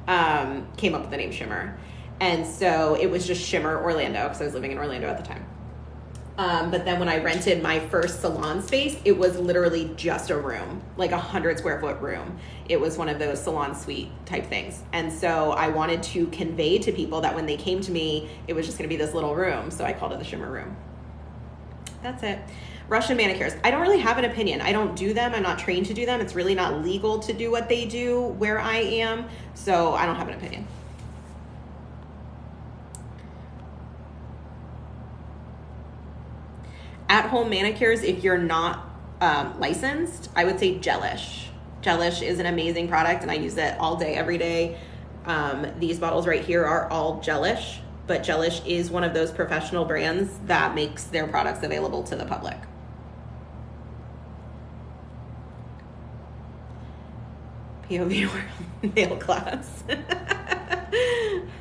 came up with the name Shimmer. And so it was just Shimmer Orlando, because I was living in Orlando at the time. But then when I rented my first salon space, it was literally just a room, like 100 square foot room. It was one of those salon suite type things. And so I wanted to convey to people that when they came to me, it was just going to be this little room. So I called it the Shimmer Room. That's it. Russian manicures. I don't really have an opinion. I don't do them. I'm not trained to do them. It's really not legal to do what they do where I am. So I don't have an opinion. At-home manicures, if you're not licensed, I would say Gelish. Gelish is an amazing product, and I use it all day, every day. These bottles right here are all Gelish, but Gelish is one of those professional brands that makes their products available to the public. POV World Nail Class.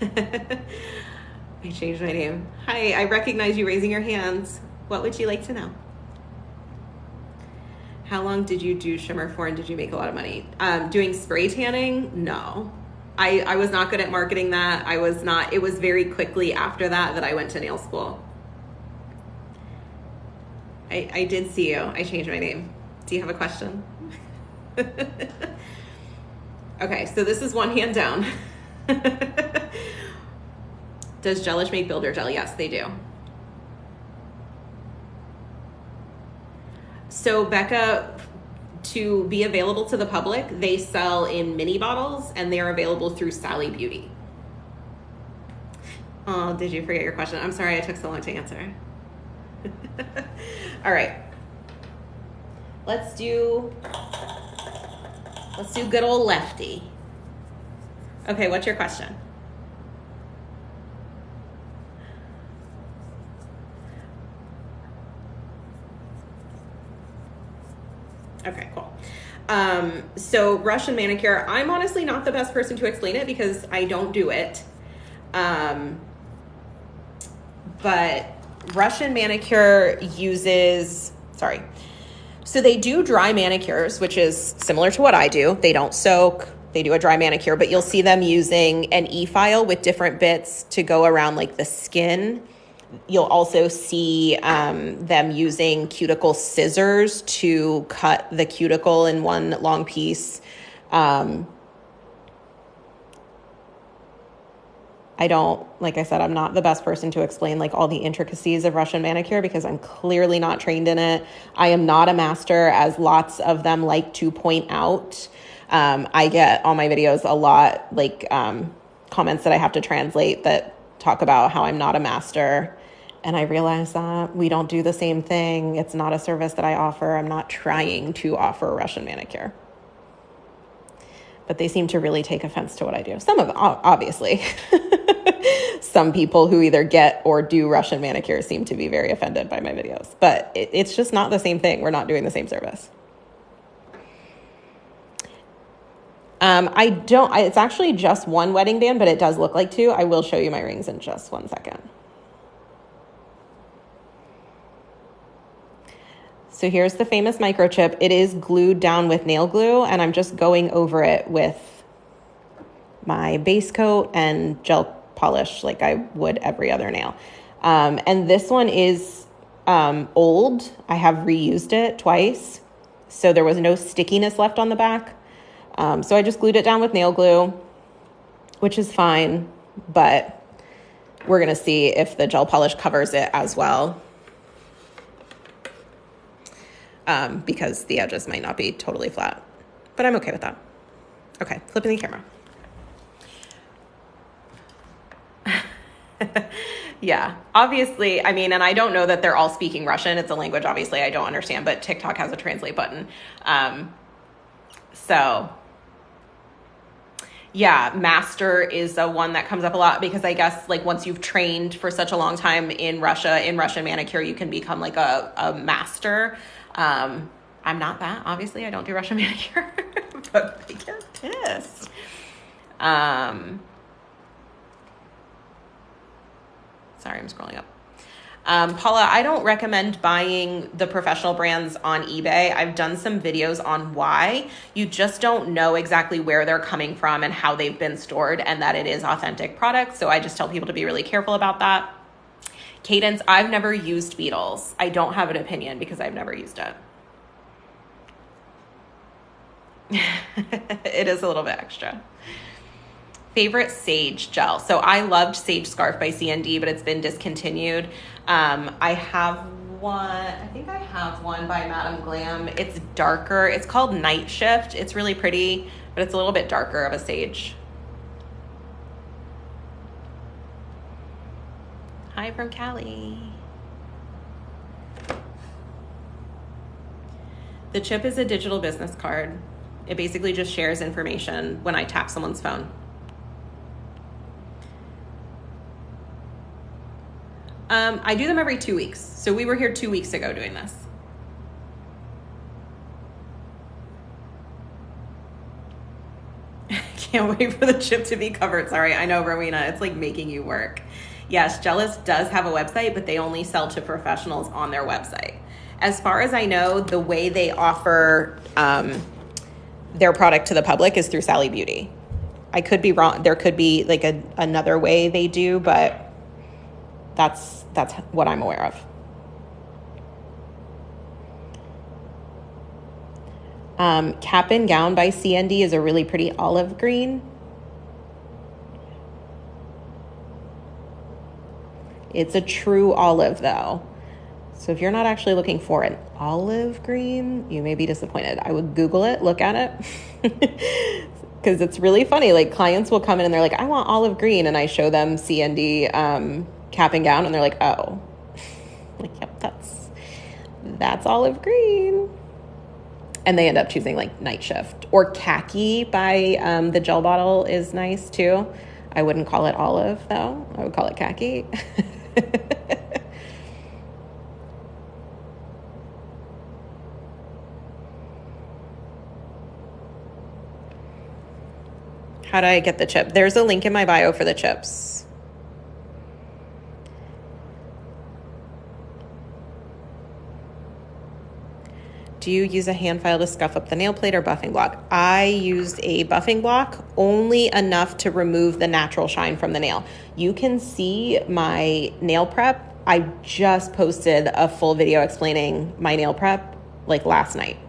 I changed my name. Hi, I recognize you raising your hands. What would you like to know? How long did you do Shimmer for, and did you make a lot of money? Doing spray tanning? No. I was not good at marketing that. It was very quickly after that I went to nail school. I did see you. I changed my name. Do you have a question? Okay, so this is one hand down. Does Gelish make builder gel? Yes, they do. So Becca, to be available to the public, they sell in mini bottles, and they're available through Sally Beauty. Oh, did you forget your question? I'm sorry I took so long to answer. All right. Let's do good old Lefty. Okay, what's your question? Okay, cool. So Russian manicure, I'm honestly not the best person to explain it because I don't do it. But Russian manicure so they do dry manicures, which is similar to what I do. They don't soak, they do a dry manicure, but you'll see them using an e-file with different bits to go around like the skin. You'll also see them using cuticle scissors to cut the cuticle in one long piece. Like I said, I'm not the best person to explain like all the intricacies of Russian manicure because I'm clearly not trained in it. I am not a master, as lots of them like to point out. I get on my videos a lot like comments that I have to translate that talk about how I'm not a master. And I realize that we don't do the same thing. It's not a service that I offer. I'm not trying to offer Russian manicure. But they seem to really take offense to what I do. Some of them, obviously. Some people who either get or do Russian manicure seem to be very offended by my videos. But it's just not the same thing. We're not doing the same service. It's actually just one wedding band, but it does look like two. I will show you my rings in just 1 second. So here's the famous microchip. It is glued down with nail glue, and I'm just going over it with my base coat and gel polish like I would every other nail. And this one is old. I have reused it twice, so there was no stickiness left on the back. So I just glued it down with nail glue, which is fine, but we're going to see if the gel polish covers it as well, because the edges might not be totally flat, but I'm okay with that. Okay, flipping the camera. Yeah, obviously, I mean, and I don't know that they're all speaking Russian. It's a language, obviously, I don't understand, but TikTok has a translate button. So yeah, master is a one that comes up a lot because I guess like once you've trained for such a long time in Russia, in Russian manicure, you can become like a master. I'm not that, obviously, I don't do Russian manicure, but I get pissed. Sorry, I'm scrolling up. Paula, I don't recommend buying the professional brands on eBay. I've done some videos on why. You just don't know exactly where they're coming from and how they've been stored, and that it is authentic products. So I just tell people to be really careful about that. Cadence, I've never used Beetles. I don't have an opinion because I've never used it. It is a little bit extra. Favorite Sage gel. So I loved Sage Scarf by CND, but it's been discontinued. I have one, I think I have one by Madame Glam. It's darker. It's called Night Shift. It's really pretty, but it's a little bit darker of a sage. Hi from Cali. The chip is a digital business card. It basically just shares information when I tap someone's phone. I do them every 2 weeks. So we were here 2 weeks ago doing this. Can't wait for the chip to be covered. Sorry, I know, Rowena, it's like making you work. Yes, Jealous does have a website, but they only sell to professionals on their website. As far as I know, the way they offer their product to the public is through Sally Beauty. I could be wrong. There could be like another way they do, but that's what I'm aware of. Cap and Gown by CND is a really pretty olive green. It's a true olive though. So if you're not actually looking for an olive green, you may be disappointed. I would Google it, look at it. Because it's really funny. Like clients will come in and they're like, I want olive green. And I show them CND Cap and Gown and they're like, oh. Like, yep, that's olive green. And they end up choosing like Night Shift. Or Khaki by the gel bottle is nice too. I wouldn't call it olive though. I would call it Khaki. How do I get the chip? There's a link in my bio for the chips. Do you use a hand file to scuff up the nail plate or buffing block? I used a buffing block, only enough to remove the natural shine from the nail. You can see my nail prep. I just posted a full video explaining my nail prep like last night.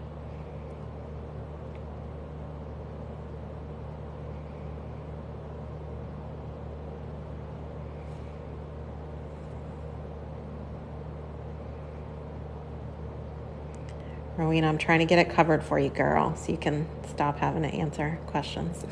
Rowena, I'm trying to get it covered for you, girl, so you can stop having to answer questions.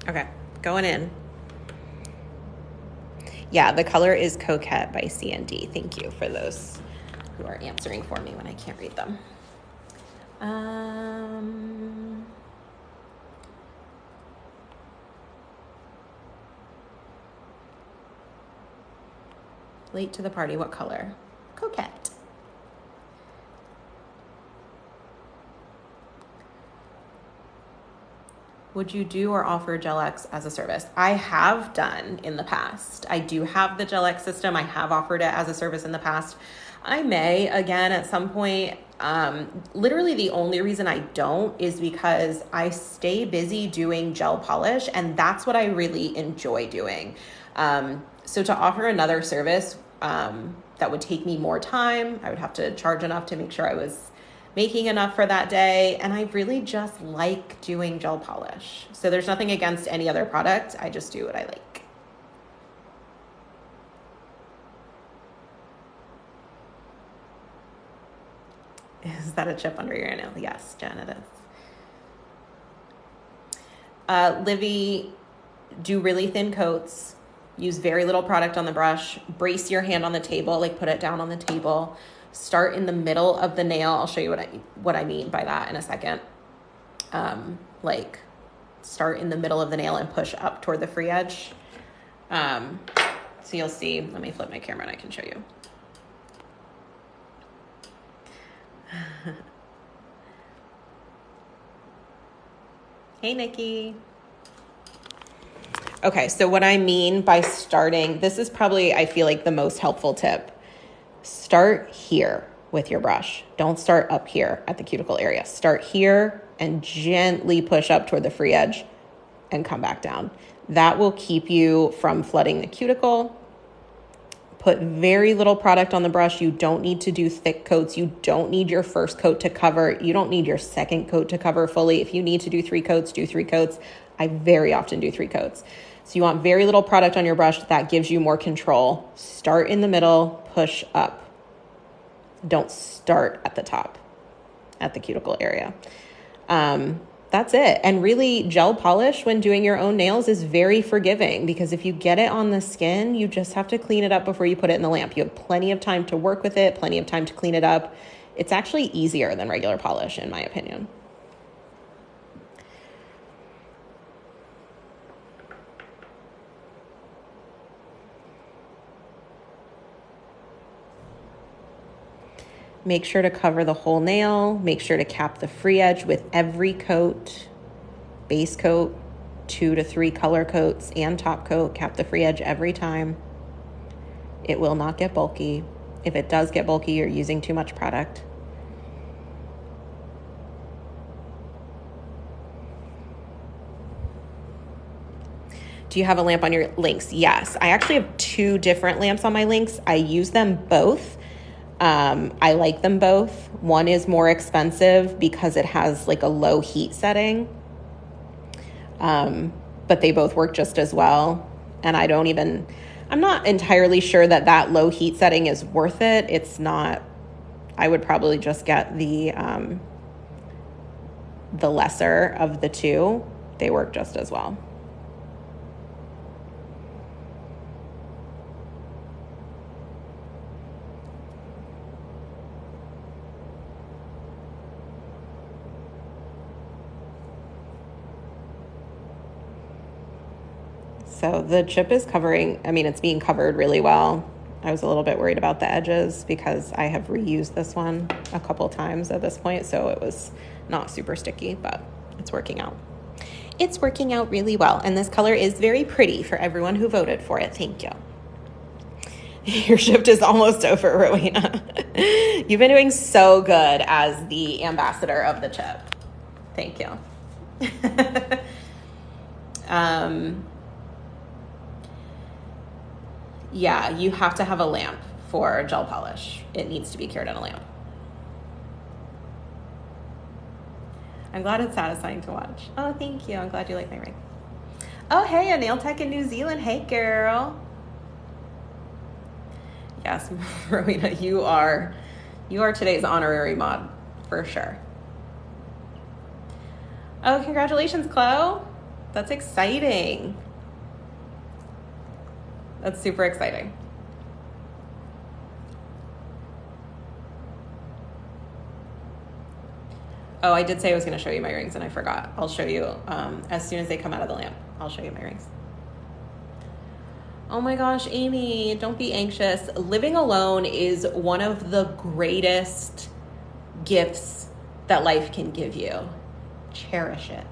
Okay, going in. Yeah, the color is Coquette by CND. Thank you for those who are answering for me when I can't read them. Late to the party. What color? Coquette. Would you do or offer Gel-X as a service? I have done in the past. I do have the Gel-X system. I have offered it as a service in the past. I may again at some point. Literally the only reason I don't is because I stay busy doing gel polish, and that's what I really enjoy doing. So to offer another service that would take me more time, I would have to charge enough to make sure I was making enough for that day. And I really just like doing gel polish. So there's nothing against any other product. I just do what I like. Is that a chip under your nail? Yes, Jen, it is. Livy, do really thin coats. Use very little product on the brush. Brace your hand on the table, like put it down on the table. Start in the middle of the nail. I'll show you what I mean by that in a second. Like start in the middle of the nail and push up toward the free edge. So you'll see, let me flip my camera and I can show you. Hey, Nikki. Okay, so what I mean by starting, this is probably, I feel like, the most helpful tip. Start here with your brush. Don't start up here at the cuticle area. Start here and gently push up toward the free edge and come back down. That will keep you from flooding the cuticle. Put very little product on the brush. You don't need to do thick coats. You don't need your first coat to cover. You don't need your second coat to cover fully. If you need to do 3 coats, do 3 coats. I very often do 3 coats. So you want very little product on your brush. That gives you more control. Start in the middle, push up. Don't start at the top, at the cuticle area. That's it. And really, gel polish when doing your own nails is very forgiving, because if you get it on the skin, you just have to clean it up before you put it in the lamp. You have plenty of time to work with it, plenty of time to clean it up. It's actually easier than regular polish, in my opinion. Make sure to cover the whole nail. Make sure to cap the free edge with every coat. Base coat, 2 to 3 color coats, and top coat. Cap the free edge every time. It will not get bulky. If it does get bulky, you're using too much product. Do you have a lamp on your Lynx? Yes. I actually have 2 different lamps on my Lynx. I use them both. I like them both. One is more expensive because it has like a low heat setting. But they both work just as well. And I'm not entirely sure that low heat setting is worth it. It's not. I would probably just get the lesser of the 2. They work just as well. So the chip is it's being covered really well. I was a little bit worried about the edges because I have reused this one a couple times at this point, so it was not super sticky, but it's working out. It's working out really well, and this color is very pretty for everyone who voted for it. Thank you. Your shift is almost over, Rowena. You've been doing so good as the ambassador of the chip. Thank you. Yeah, you have to have a lamp for gel polish. It needs to be cured in a lamp. I'm glad it's satisfying to watch. Oh, thank you. I'm glad you like my ring. Oh, hey, a nail tech in New Zealand. Hey, girl. Yes, Rowena, you are today's honorary mod for sure. Oh, congratulations, Chloe. That's exciting. That's super exciting. Oh, I did say I was going to show you my rings and I forgot. I'll show you as soon as they come out of the lamp. I'll show you my rings. Oh my gosh, Amy, don't be anxious. Living alone is one of the greatest gifts that life can give you. Cherish it.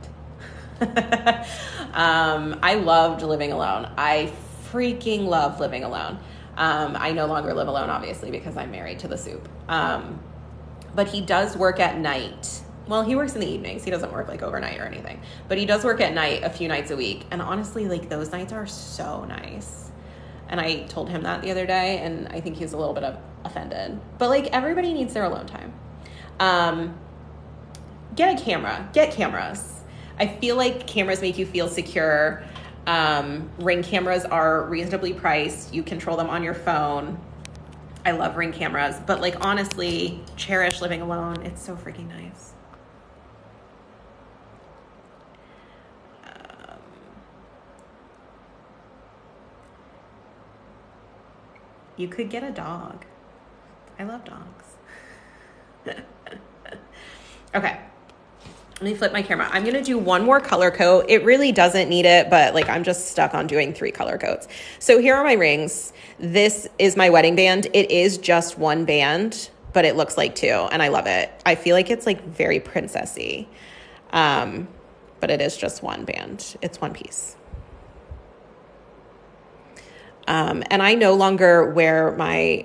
I loved living alone. I freaking loved living alone. I no longer live alone, obviously, because I'm married to the soup. But he does work at night. Well, he works in the evenings. He doesn't work like overnight or anything. But he does work at night a few nights a week. And honestly, like those nights are so nice. And I told him that the other day, and I think he was a little bit offended. But like everybody needs their alone time. Get a camera. Get cameras. I feel like cameras make you feel secure. Ring cameras are reasonably priced. You control them on your phone. I love Ring cameras, but like honestly, cherish living alone. It's so freaking nice. You could get a dog. I love dogs. Okay. Let me flip my camera. I'm going to do one more color coat. It really doesn't need it, but like I'm just stuck on doing 3 color coats. So here are my rings. This is my wedding band. It is just one band, but it looks like 2, and I love it. I feel like it's like very princessy, but it is just one band. It's one piece. And I no longer wear my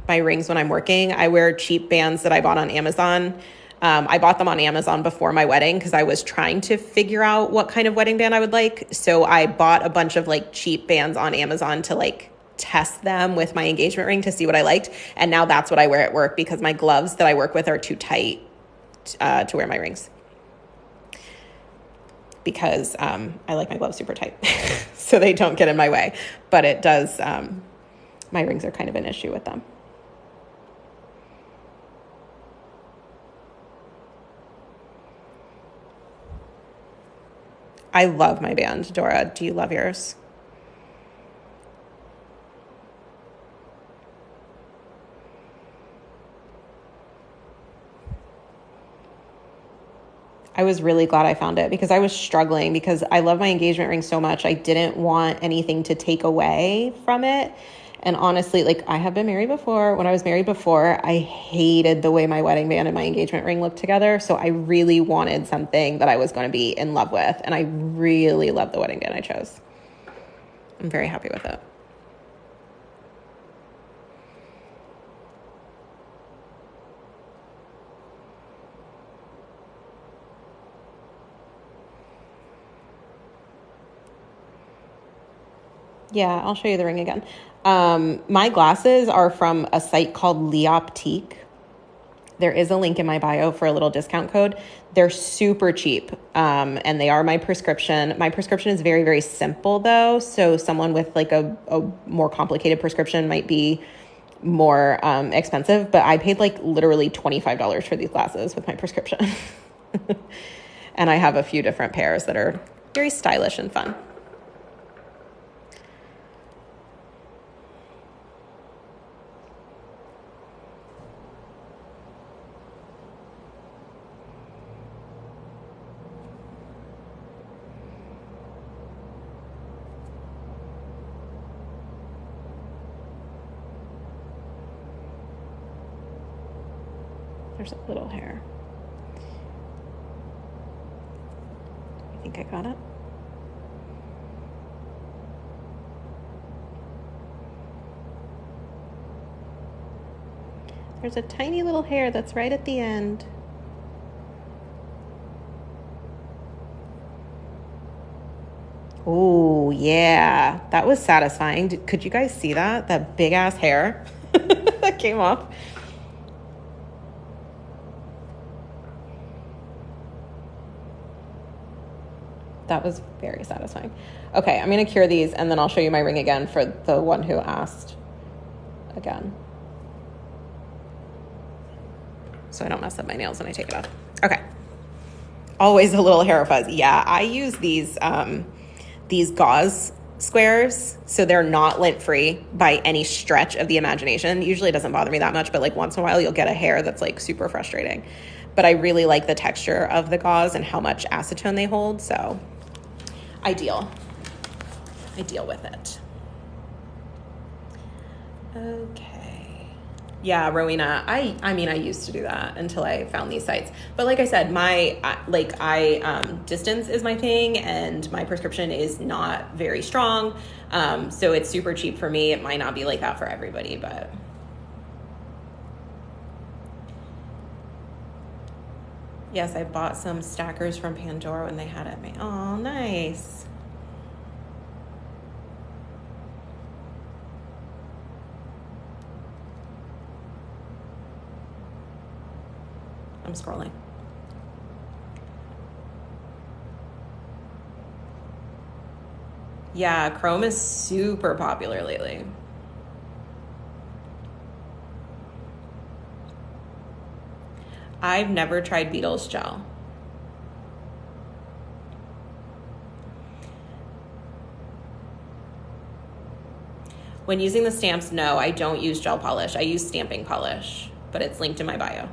rings when I'm working. I wear cheap bands that I bought on Amazon. I bought them on Amazon before my wedding because I was trying to figure out what kind of wedding band I would like. So I bought a bunch of like cheap bands on Amazon to like test them with my engagement ring to see what I liked. And now that's what I wear at work because my gloves that I work with are too tight to wear my rings. Because I like my gloves super tight so they don't get in my way. But it does, my rings are kind of an issue with them. I love my band. Dora, do you love yours? I was really glad I found it because I was struggling because I love my engagement ring so much. I didn't want anything to take away from it. And honestly, like I have been married before. When I was married before, I hated the way my wedding band and my engagement ring looked together. So I really wanted something that I was going to be in love with. And I really love the wedding band I chose. I'm very happy with it. Yeah, I'll show you the ring again. My glasses are from a site called L'Optique. There is a link in my bio for a little discount code. They're super cheap, and they are my prescription. My prescription is very, very simple, though, so someone with like a more complicated prescription might be more expensive, but I paid like literally $25 for these glasses with my prescription. And I have a few different pairs that are very stylish and fun. There's a little hair. I think I got it. There's a tiny little hair that's right at the end. Oh, yeah. That was satisfying. Could you guys see that? That big ass hair that came off. That was very satisfying. Okay, I'm going to cure these and then I'll show you my ring again for the one who asked again. So I don't mess up my nails when I take it off. Okay. Always a little hair fuzz. Yeah, I use these gauze squares, so they're not lint-free by any stretch of the imagination. Usually it doesn't bother me that much, but like once in a while you'll get a hair that's like super frustrating. But I really like the texture of the gauze and how much acetone they hold, so I deal with it. Okay. Yeah, Rowena. I mean, I used to do that until I found these sites. But like I said, distance is my thing, and my prescription is not very strong. So it's super cheap for me. It might not be like that for everybody, but. Yes, I bought some stackers from Pandora when they had it. Oh, nice. I'm scrolling. Yeah, Chrome is super popular lately. I've never tried Beetle's gel. When using the stamps, no, I don't use gel polish. I use stamping polish, but it's linked in my bio.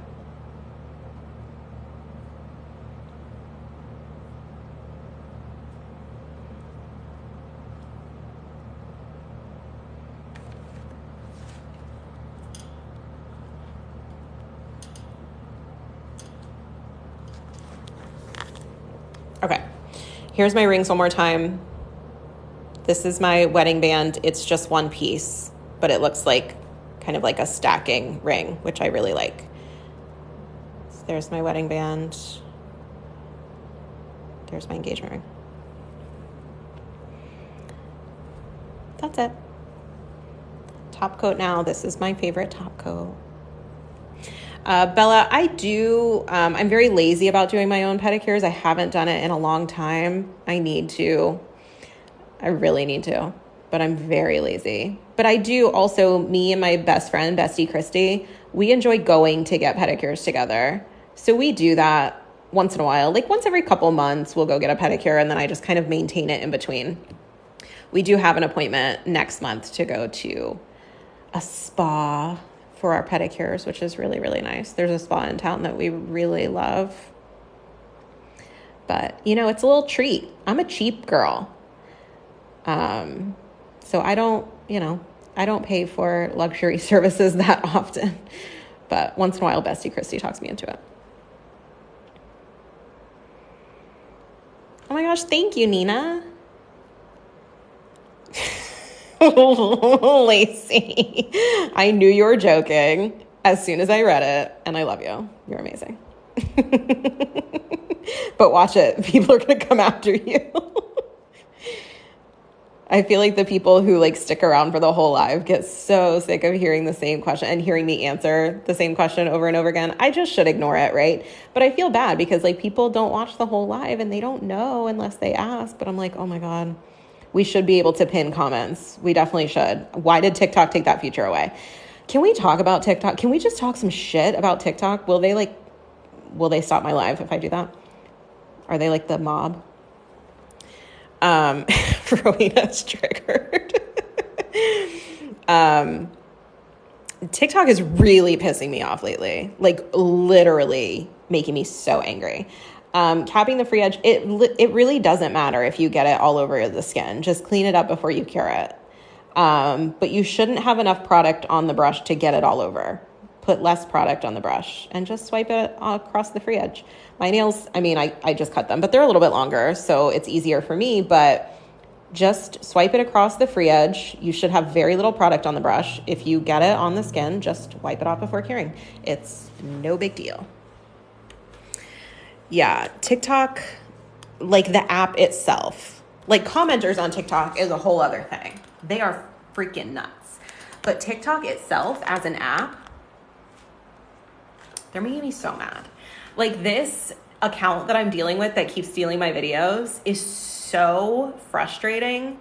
Okay, here's my rings one more time. This is my wedding band. It's just one piece, but it looks like kind of like a stacking ring, which I really like. So there's my wedding band. There's my engagement ring. That's it. Top coat now. This is my favorite top coat. Bella, I'm very lazy about doing my own pedicures. I haven't done it in a long time. I need to. I really need to, but I'm very lazy. But I do also, me and my best friend, Bestie Christy, we enjoy going to get pedicures together. So we do that once in a while. Like once every couple months, we'll go get a pedicure, and then I just kind of maintain it in between. We do have an appointment next month to go to a spa for our pedicures, which is really, really nice. There's a spa in town that we really love. But, it's a little treat. I'm a cheap girl. So I don't pay for luxury services that often. But once in a while, Bestie Christy talks me into it. Oh my gosh, thank you, Nina. Lacey, I knew you were joking as soon as I read it, and I love you. You're amazing. But watch it. People are going to come after you. I feel like the people who stick around for the whole live get so sick of hearing the same question and hearing me answer the same question over and over again. I just should ignore it, right? But I feel bad because people don't watch the whole live and they don't know unless they ask. But I'm like, oh my God. We should be able to pin comments. We definitely should. Why did TikTok take that feature away? Can we talk about TikTok? Can we just talk some shit about TikTok? Will they stop my live if I do that? Are they like the mob? Rowena's triggered. TikTok is really pissing me off lately. Literally making me so angry. Capping the free edge, it really doesn't matter if you get it all over the skin. Just clean it up before you cure it. But you shouldn't have enough product on the brush to get it all over. Put less product on the brush and just swipe it across the free edge. My nails, I just cut them, but they're a little bit longer, so it's easier for me, but just swipe it across the free edge. You should have very little product on the brush. If you get it on the skin, just wipe it off before curing. It's no big deal. Yeah, TikTok, the app itself, commenters on TikTok is a whole other thing. They are freaking nuts. But TikTok itself as an app, they're making me so mad. This account that I'm dealing with that keeps stealing my videos is so frustrating.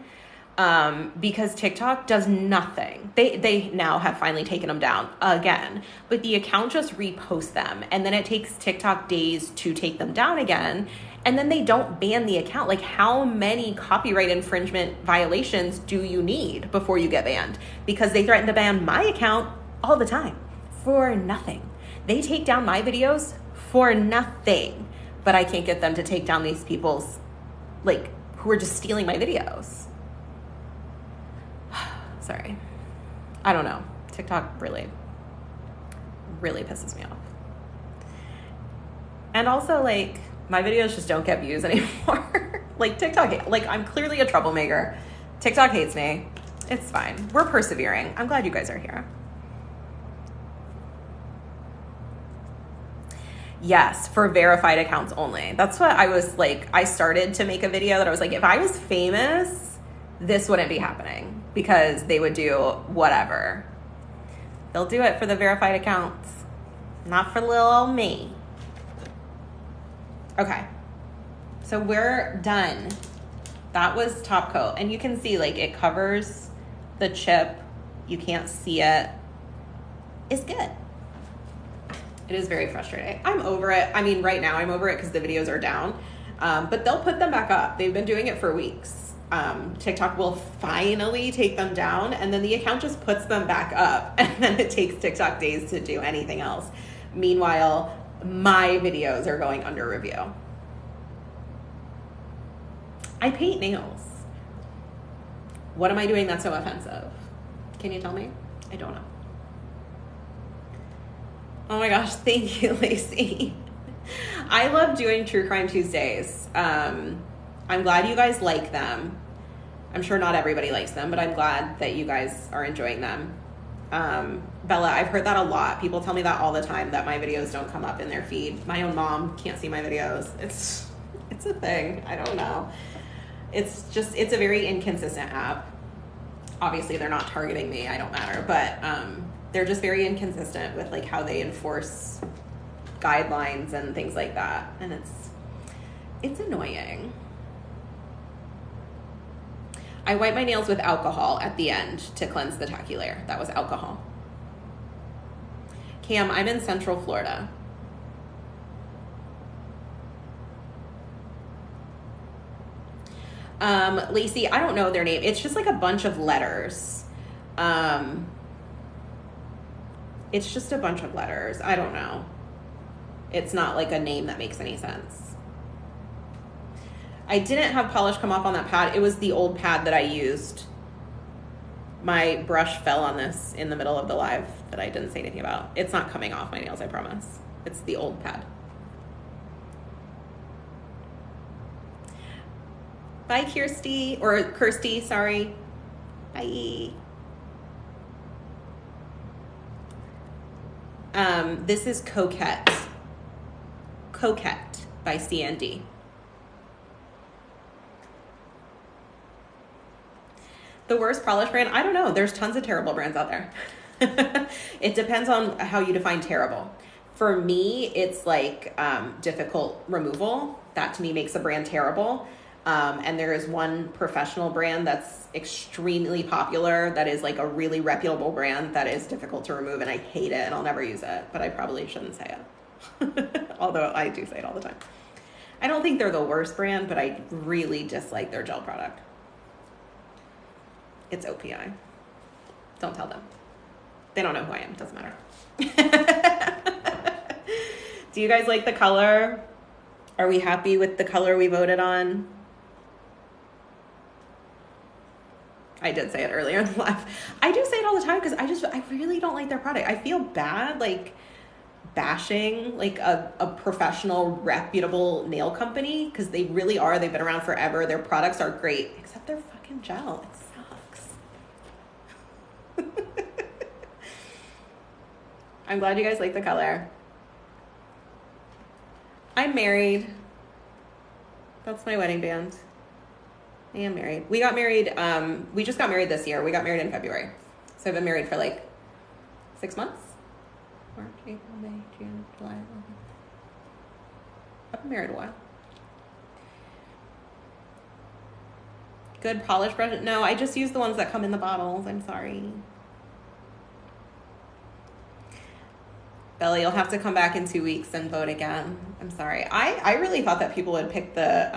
Because TikTok does nothing. They now have finally taken them down again, but the account just reposts them, and then it takes TikTok days to take them down again, and then they don't ban the account. How many copyright infringement violations do you need before you get banned? Because they threaten to ban my account all the time for nothing. They take down my videos for nothing, but I can't get them to take down these people's, who are just stealing my videos. Sorry. I don't know. TikTok really, really pisses me off. And also, like, my videos just don't get views anymore. Like, TikTok, like, I'm clearly a troublemaker. TikTok hates me. It's fine. We're persevering. I'm glad you guys are here. Yes, for verified accounts only. That's what I was like. I started to make a video that I was like, if I was famous, this wouldn't be happening because they would do whatever. They'll do it for the verified accounts, not for little old me. Okay, so we're done. That was top coat. And you can see like it covers the chip. You can't see it. It's good. It is very frustrating. I'm over it. I mean, right now I'm over it because the videos are down. But they'll put them back up. They've been doing it for weeks. TikTok will finally take them down and then the account just puts them back up and then it takes TikTok days to do anything else. Meanwhile, my videos are going under review. I paint nails. What am I doing that's so offensive? Can you tell me? I don't know. Oh my gosh, thank you, Lacey. I love doing True Crime Tuesdays. I'm glad you guys like them. I'm sure not everybody likes them, but I'm glad that you guys are enjoying them. Bella, I've heard that a lot. People tell me that all the time, that my videos don't come up in their feed. My own mom can't see my videos. It's a thing. I don't know. It's a very inconsistent app. Obviously, they're not targeting me. I don't matter. But they're just very inconsistent with like how they enforce guidelines and things like that. And it's annoying. I wipe my nails with alcohol at the end to cleanse the tacky layer. That was alcohol. Cam, I'm in Central Florida. Lacey, I don't know their name. It's just like a bunch of letters. It's just a bunch of letters. I don't know. It's not like a name that makes any sense. I didn't have polish come off on that pad. It was the old pad that I used. My brush fell on this in the middle of the live that I didn't say anything about. It's not coming off my nails, I promise. It's the old pad. Bye, Kirsty, sorry. Bye. This is Coquette. Coquette by CND. The worst polish brand? I don't know. There's tons of terrible brands out there. It depends on how you define terrible. For me, it's like difficult removal. That to me makes a brand terrible. And there is one professional brand that's extremely popular that is like a really reputable brand that is difficult to remove, and I hate it and I'll never use it, but I probably shouldn't say it. Although I do say it all the time. I don't think they're the worst brand, but I really dislike their gel product. It's OPI. Don't tell them. They don't know who I am. Doesn't matter. Do you guys like the color? Are we happy with the color we voted on? I did say it earlier in the live. I do say it all the time because I really don't like their product. I feel bad like bashing like a professional, reputable nail company because they really are. They've been around forever. Their products are great, except their fucking gel. It sucks. I'm glad you guys like the color. I'm married. That's my wedding band. I am married. We got married, we just got married this year. We got married in February. So I've been married for like 6 months. March, April, May, June, July. I've been married a while. Good polish brush? No, I just use the ones that come in the bottles. I'm sorry. Bella, you'll have to come back in 2 weeks and vote again. I'm sorry. I really thought that people would pick the,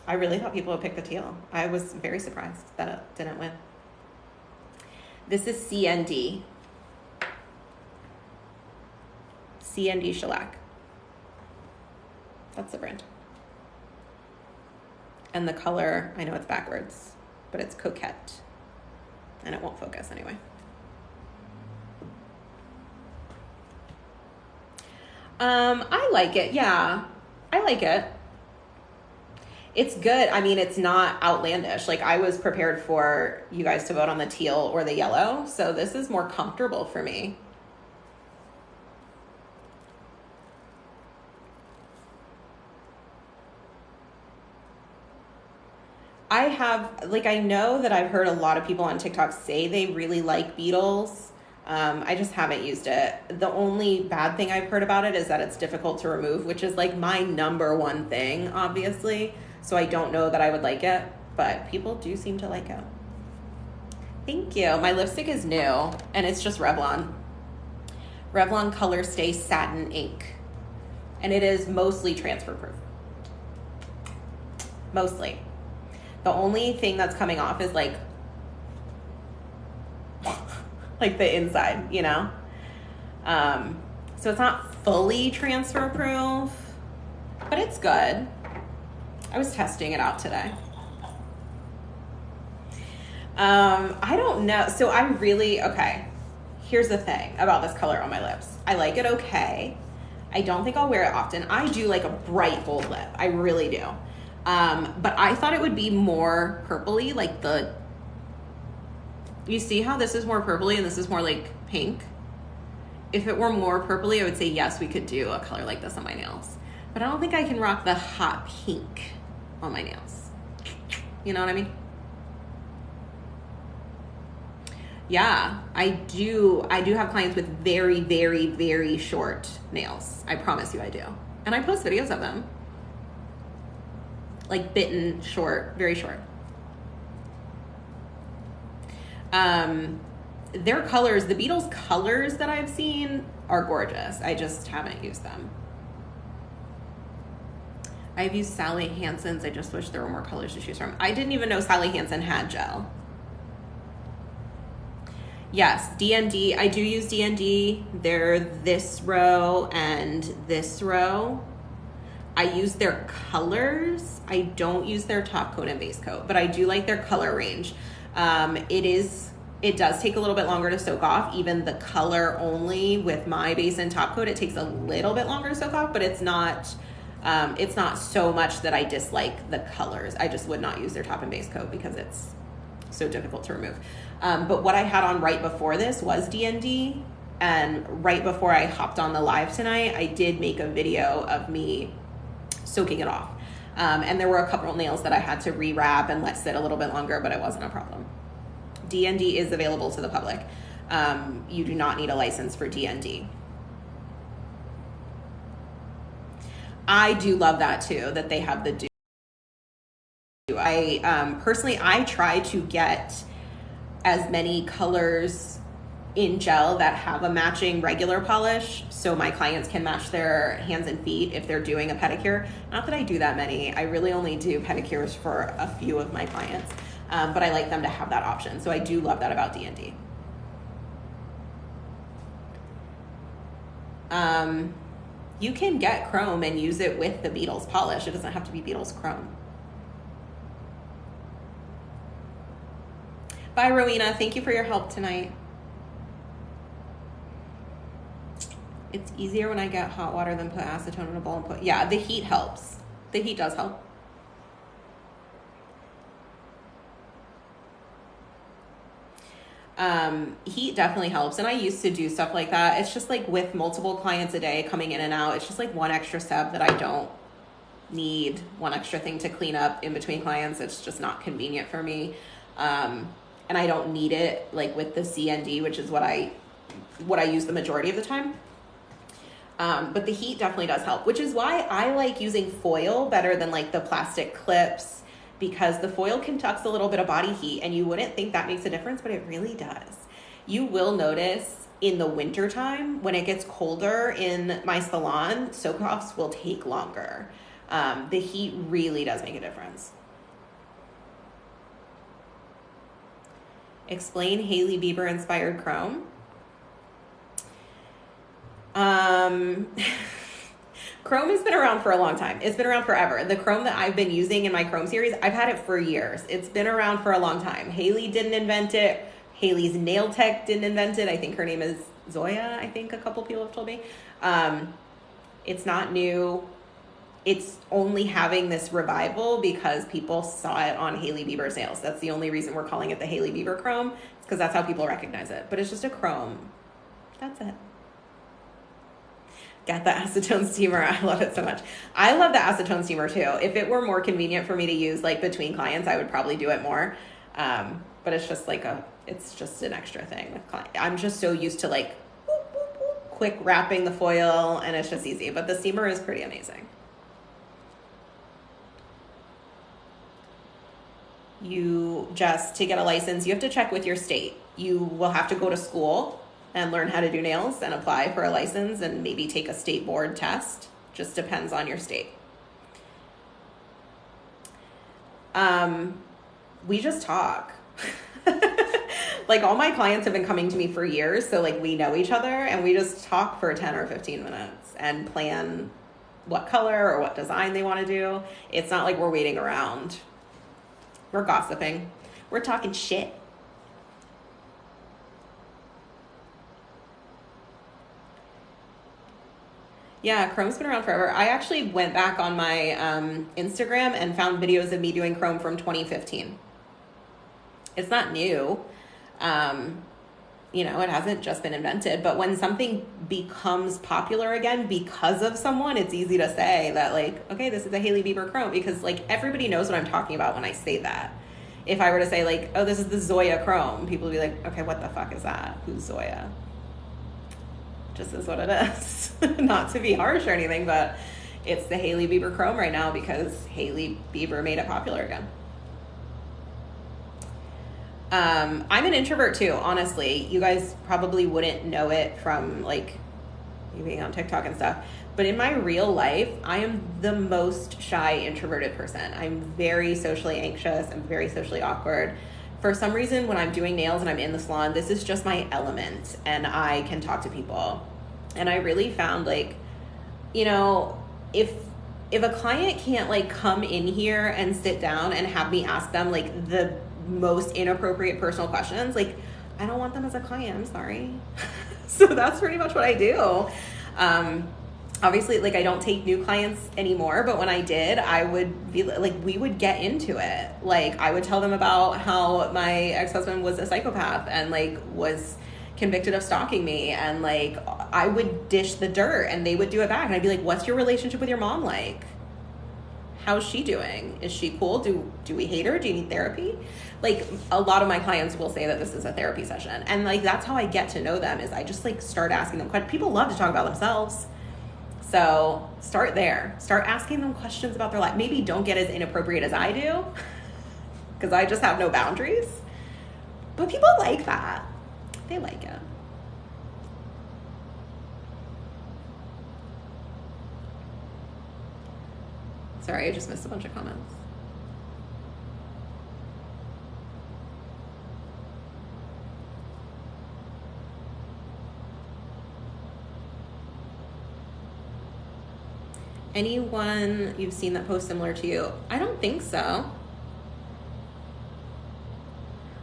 I really thought people would pick the teal. I was very surprised that it didn't win. This is CND. CND Shellac. That's the brand. And the color, I know it's backwards, but it's Coquette. and it won't focus anyway. I like it. Yeah, I like it. It's good. I mean, it's not outlandish. Like, I was prepared for you guys to vote on the teal or the yellow, so this is more comfortable for me. I know that I've heard a lot of people on TikTok say they really like Beetles. I just haven't used it. The only bad thing I've heard about it is that it's difficult to remove, which is like my number one thing, obviously. So I don't know that I would like it, but people do seem to like it. Thank you. My lipstick is new, and it's just Revlon. Revlon Color Stay Satin Ink. And it is mostly transfer proof. Mostly. The only thing that's coming off is like the inside, you know? So it's not fully transfer proof, but it's good. I was testing it out today. I don't know. So okay. Here's the thing about this color on my lips. I like it okay. I don't think I'll wear it often. I do like a bright, bold lip. I really do. But I thought it would be more purpley, like you see how this is more purpley and this is more like pink? If it were more purpley, I would say yes, we could do a color like this on my nails. But I don't think I can rock the hot pink on my nails. You know what I mean? Yeah, I do have clients with very, very, very short nails. I promise you I do. And I post videos of them. Like bitten, short, very short. Their colors, the Beetles colors that I've seen are gorgeous. I just haven't used them. I've used Sally Hansen's. I just wish there were more colors to choose from. I didn't even know Sally Hansen had gel. Yes, DND. I do use DND. They're this row and this row. I use their colors. I don't use their top coat and base coat, but I do like their color range. It does take a little bit longer to soak off. Even the color only with my base and top coat, it takes a little bit longer to soak off, but it's not so much that I dislike the colors. I just would not use their top and base coat because it's so difficult to remove. But what I had on right before this was DND, and right before I hopped on the live tonight, I did make a video of me soaking it off. And there were a couple of nails that I had to rewrap and let sit a little bit longer, but it wasn't a problem. DND is available to the public. You do not need a license for DND. I do love that too, that they have the do. Personally, I try to get as many colors in gel that have a matching regular polish so my clients can match their hands and feet if they're doing a pedicure. Not that I do that many. I really only do pedicures for a few of my clients, but I like them to have that option. So I do love that about DND. You can get chrome and use it with the Beetles polish. It doesn't have to be Beetles chrome. Bye, Rowena. Thank you for your help tonight. It's easier when I get hot water than put acetone in a bowl and put... Yeah, the heat helps. The heat does help. Heat definitely helps. And I used to do stuff like that. It's just like with multiple clients a day coming in and out, it's just like one extra step that I don't need, one extra thing to clean up in between clients. It's just not convenient for me. And I don't need it like with the CND, which is what I use the majority of the time. But the heat definitely does help, which is why I like using foil better than like the plastic clips, because the foil conducts a little bit of body heat, and you wouldn't think that makes a difference, but it really does. You will notice in the winter time when it gets colder in my salon, soak-offs will take longer. The heat really does make a difference. Explain Hailey Bieber inspired chrome. Chrome has been around for a long time. It's been around forever. The chrome that I've been using in my chrome series, I've had it for years. It's been around for a long time. Hailey didn't invent it. Haley's nail tech didn't invent it. I think her name is Zoya. I think a couple people have told me. It's not new. It's only having this revival because people saw it on Hailey Bieber's nails. That's the only reason we're calling it the Hailey Bieber chrome. It's because that's how people recognize it. But it's just a chrome. That's it. Get the acetone steamer. I love it so much. I love the acetone steamer too. If it were more convenient for me to use like between clients, I would probably do it more. But it's just like it's just an extra thing with clients. I'm just so used to like whoop, whoop, whoop, quick wrapping the foil, and it's just easy. But the steamer is pretty amazing. You just, to get a license, you have to check with your state. You will have to go to school and learn how to do nails and apply for a license and maybe take a state board test. Just depends on your state. We just talk. Like all my clients have been coming to me for years, so like we know each other and we just talk for 10 or 15 minutes and plan what color or what design they want to do. It's not like we're waiting around. We're gossiping. We're talking shit. Yeah, chrome's been around forever. I actually went back on my Instagram and found videos of me doing chrome from 2015. It's not new. You know, it hasn't just been invented, but when something becomes popular again because of someone, it's easy to say that like, okay, this is a Hailey Bieber chrome because like everybody knows what I'm talking about when I say that. If I were to say like, oh, this is the Zoya chrome, people would be like, okay, what the fuck is that? Who's Zoya? Just is what it is. Not to be harsh or anything, but it's the Hailey Bieber chrome right now because Hailey Bieber made it popular again. I'm an introvert too, honestly. You guys probably wouldn't know it from like me being on TikTok and stuff, but in my real life, I am the most shy, introverted person. I'm very socially anxious. I'm very socially awkward. For some reason, when I'm doing nails and I'm in the salon, this is just my element and I can talk to people. And I really found like, you know, if a client can't like come in here and sit down and have me ask them like the most inappropriate personal questions, like I don't want them as a client. I'm sorry. So that's pretty much what I do. Obviously, like I don't take new clients anymore, but when I did, I would be like, we would get into it. Like I would tell them about how my ex-husband was a psychopath and like was convicted of stalking me, and like I would dish the dirt and they would do it back, and I'd be like, what's your relationship with your mom like? How's she doing? Is she cool? Do we hate her? Do you need therapy? Like a lot of my clients will say that this is a therapy session, and like that's how I get to know them, is I just like start asking them questions. People love to talk about themselves, so start there. Start asking them questions about their life. Maybe don't get as inappropriate as I do because I just have no boundaries, but people like that. They like it. Sorry, I just missed a bunch of comments. Anyone you've seen that post similar to you? I don't think so.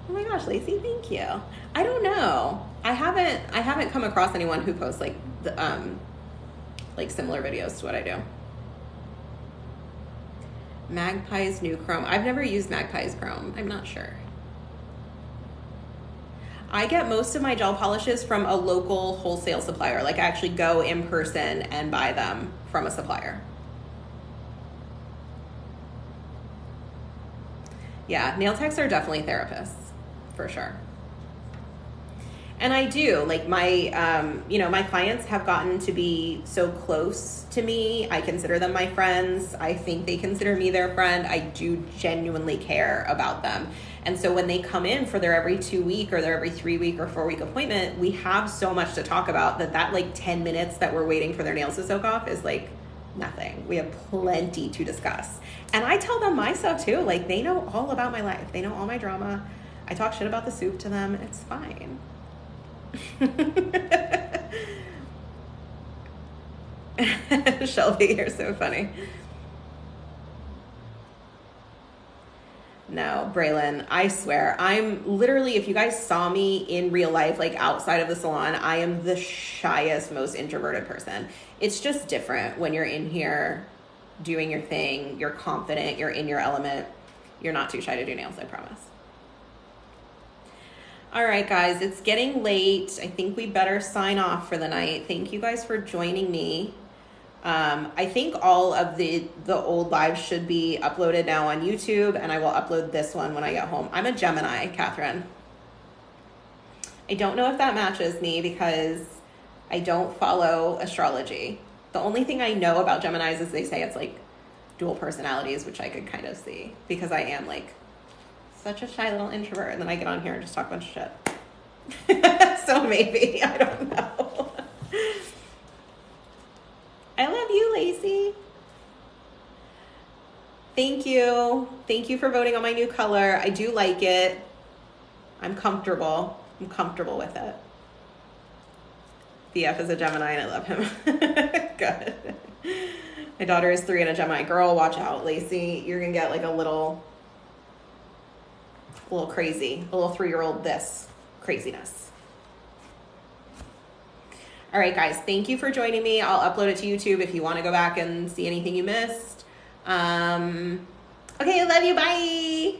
Oh my gosh, Lacey, thank you. I don't know. I haven't come across anyone who posts like like similar videos to what I do. Magpie's new chrome. I've never used Magpie's chrome. I'm not sure. I get most of my gel polishes from a local wholesale supplier. Like I actually go in person and buy them from a supplier. Yeah, nail techs are definitely therapists, for sure. And I do, like my, you know, my clients have gotten to be so close to me. I consider them my friends. I think they consider me their friend. I do genuinely care about them. And so when they come in for their every 2 week or their every 3 week or 4 week appointment, we have so much to talk about that like 10 minutes that we're waiting for their nails to soak off is like nothing. We have plenty to discuss. And I tell them my stuff too. Like they know all about my life. They know all my drama. I talk shit about the soup to them. It's fine. Shelby, you're so funny. No, Braylon, I swear, I'm literally, if you guys saw me in real life, like outside of the salon, I am the shyest, most introverted person. It's just different when you're in here doing your thing, you're confident, you're in your element. You're not too shy to do nails, I promise. All right, guys, it's getting late. I think we better sign off for the night. Thank you guys for joining me. I think all of the old lives should be uploaded now on YouTube, and I will upload this one when I get home. I'm a Gemini, Catherine. I don't know if that matches me because I don't follow astrology. The only thing I know about Geminis is they say it's like dual personalities, which I could kind of see because I am like such a shy little introvert, and then I get on here and just talk a bunch of shit. So maybe, I don't know. I love you, Lacey. Thank you. Thank you for voting on my new color. I do like it. I'm comfortable. I'm comfortable with it. BF is a Gemini and I love him. Good. My daughter is 3 and a Gemini. Girl, watch out, Lacey. You're going to get like a little crazy. A little 3-year-old this craziness. All right, guys, thank you for joining me. I'll upload it to YouTube if you want to go back and see anything you missed. Okay, I love you. Bye.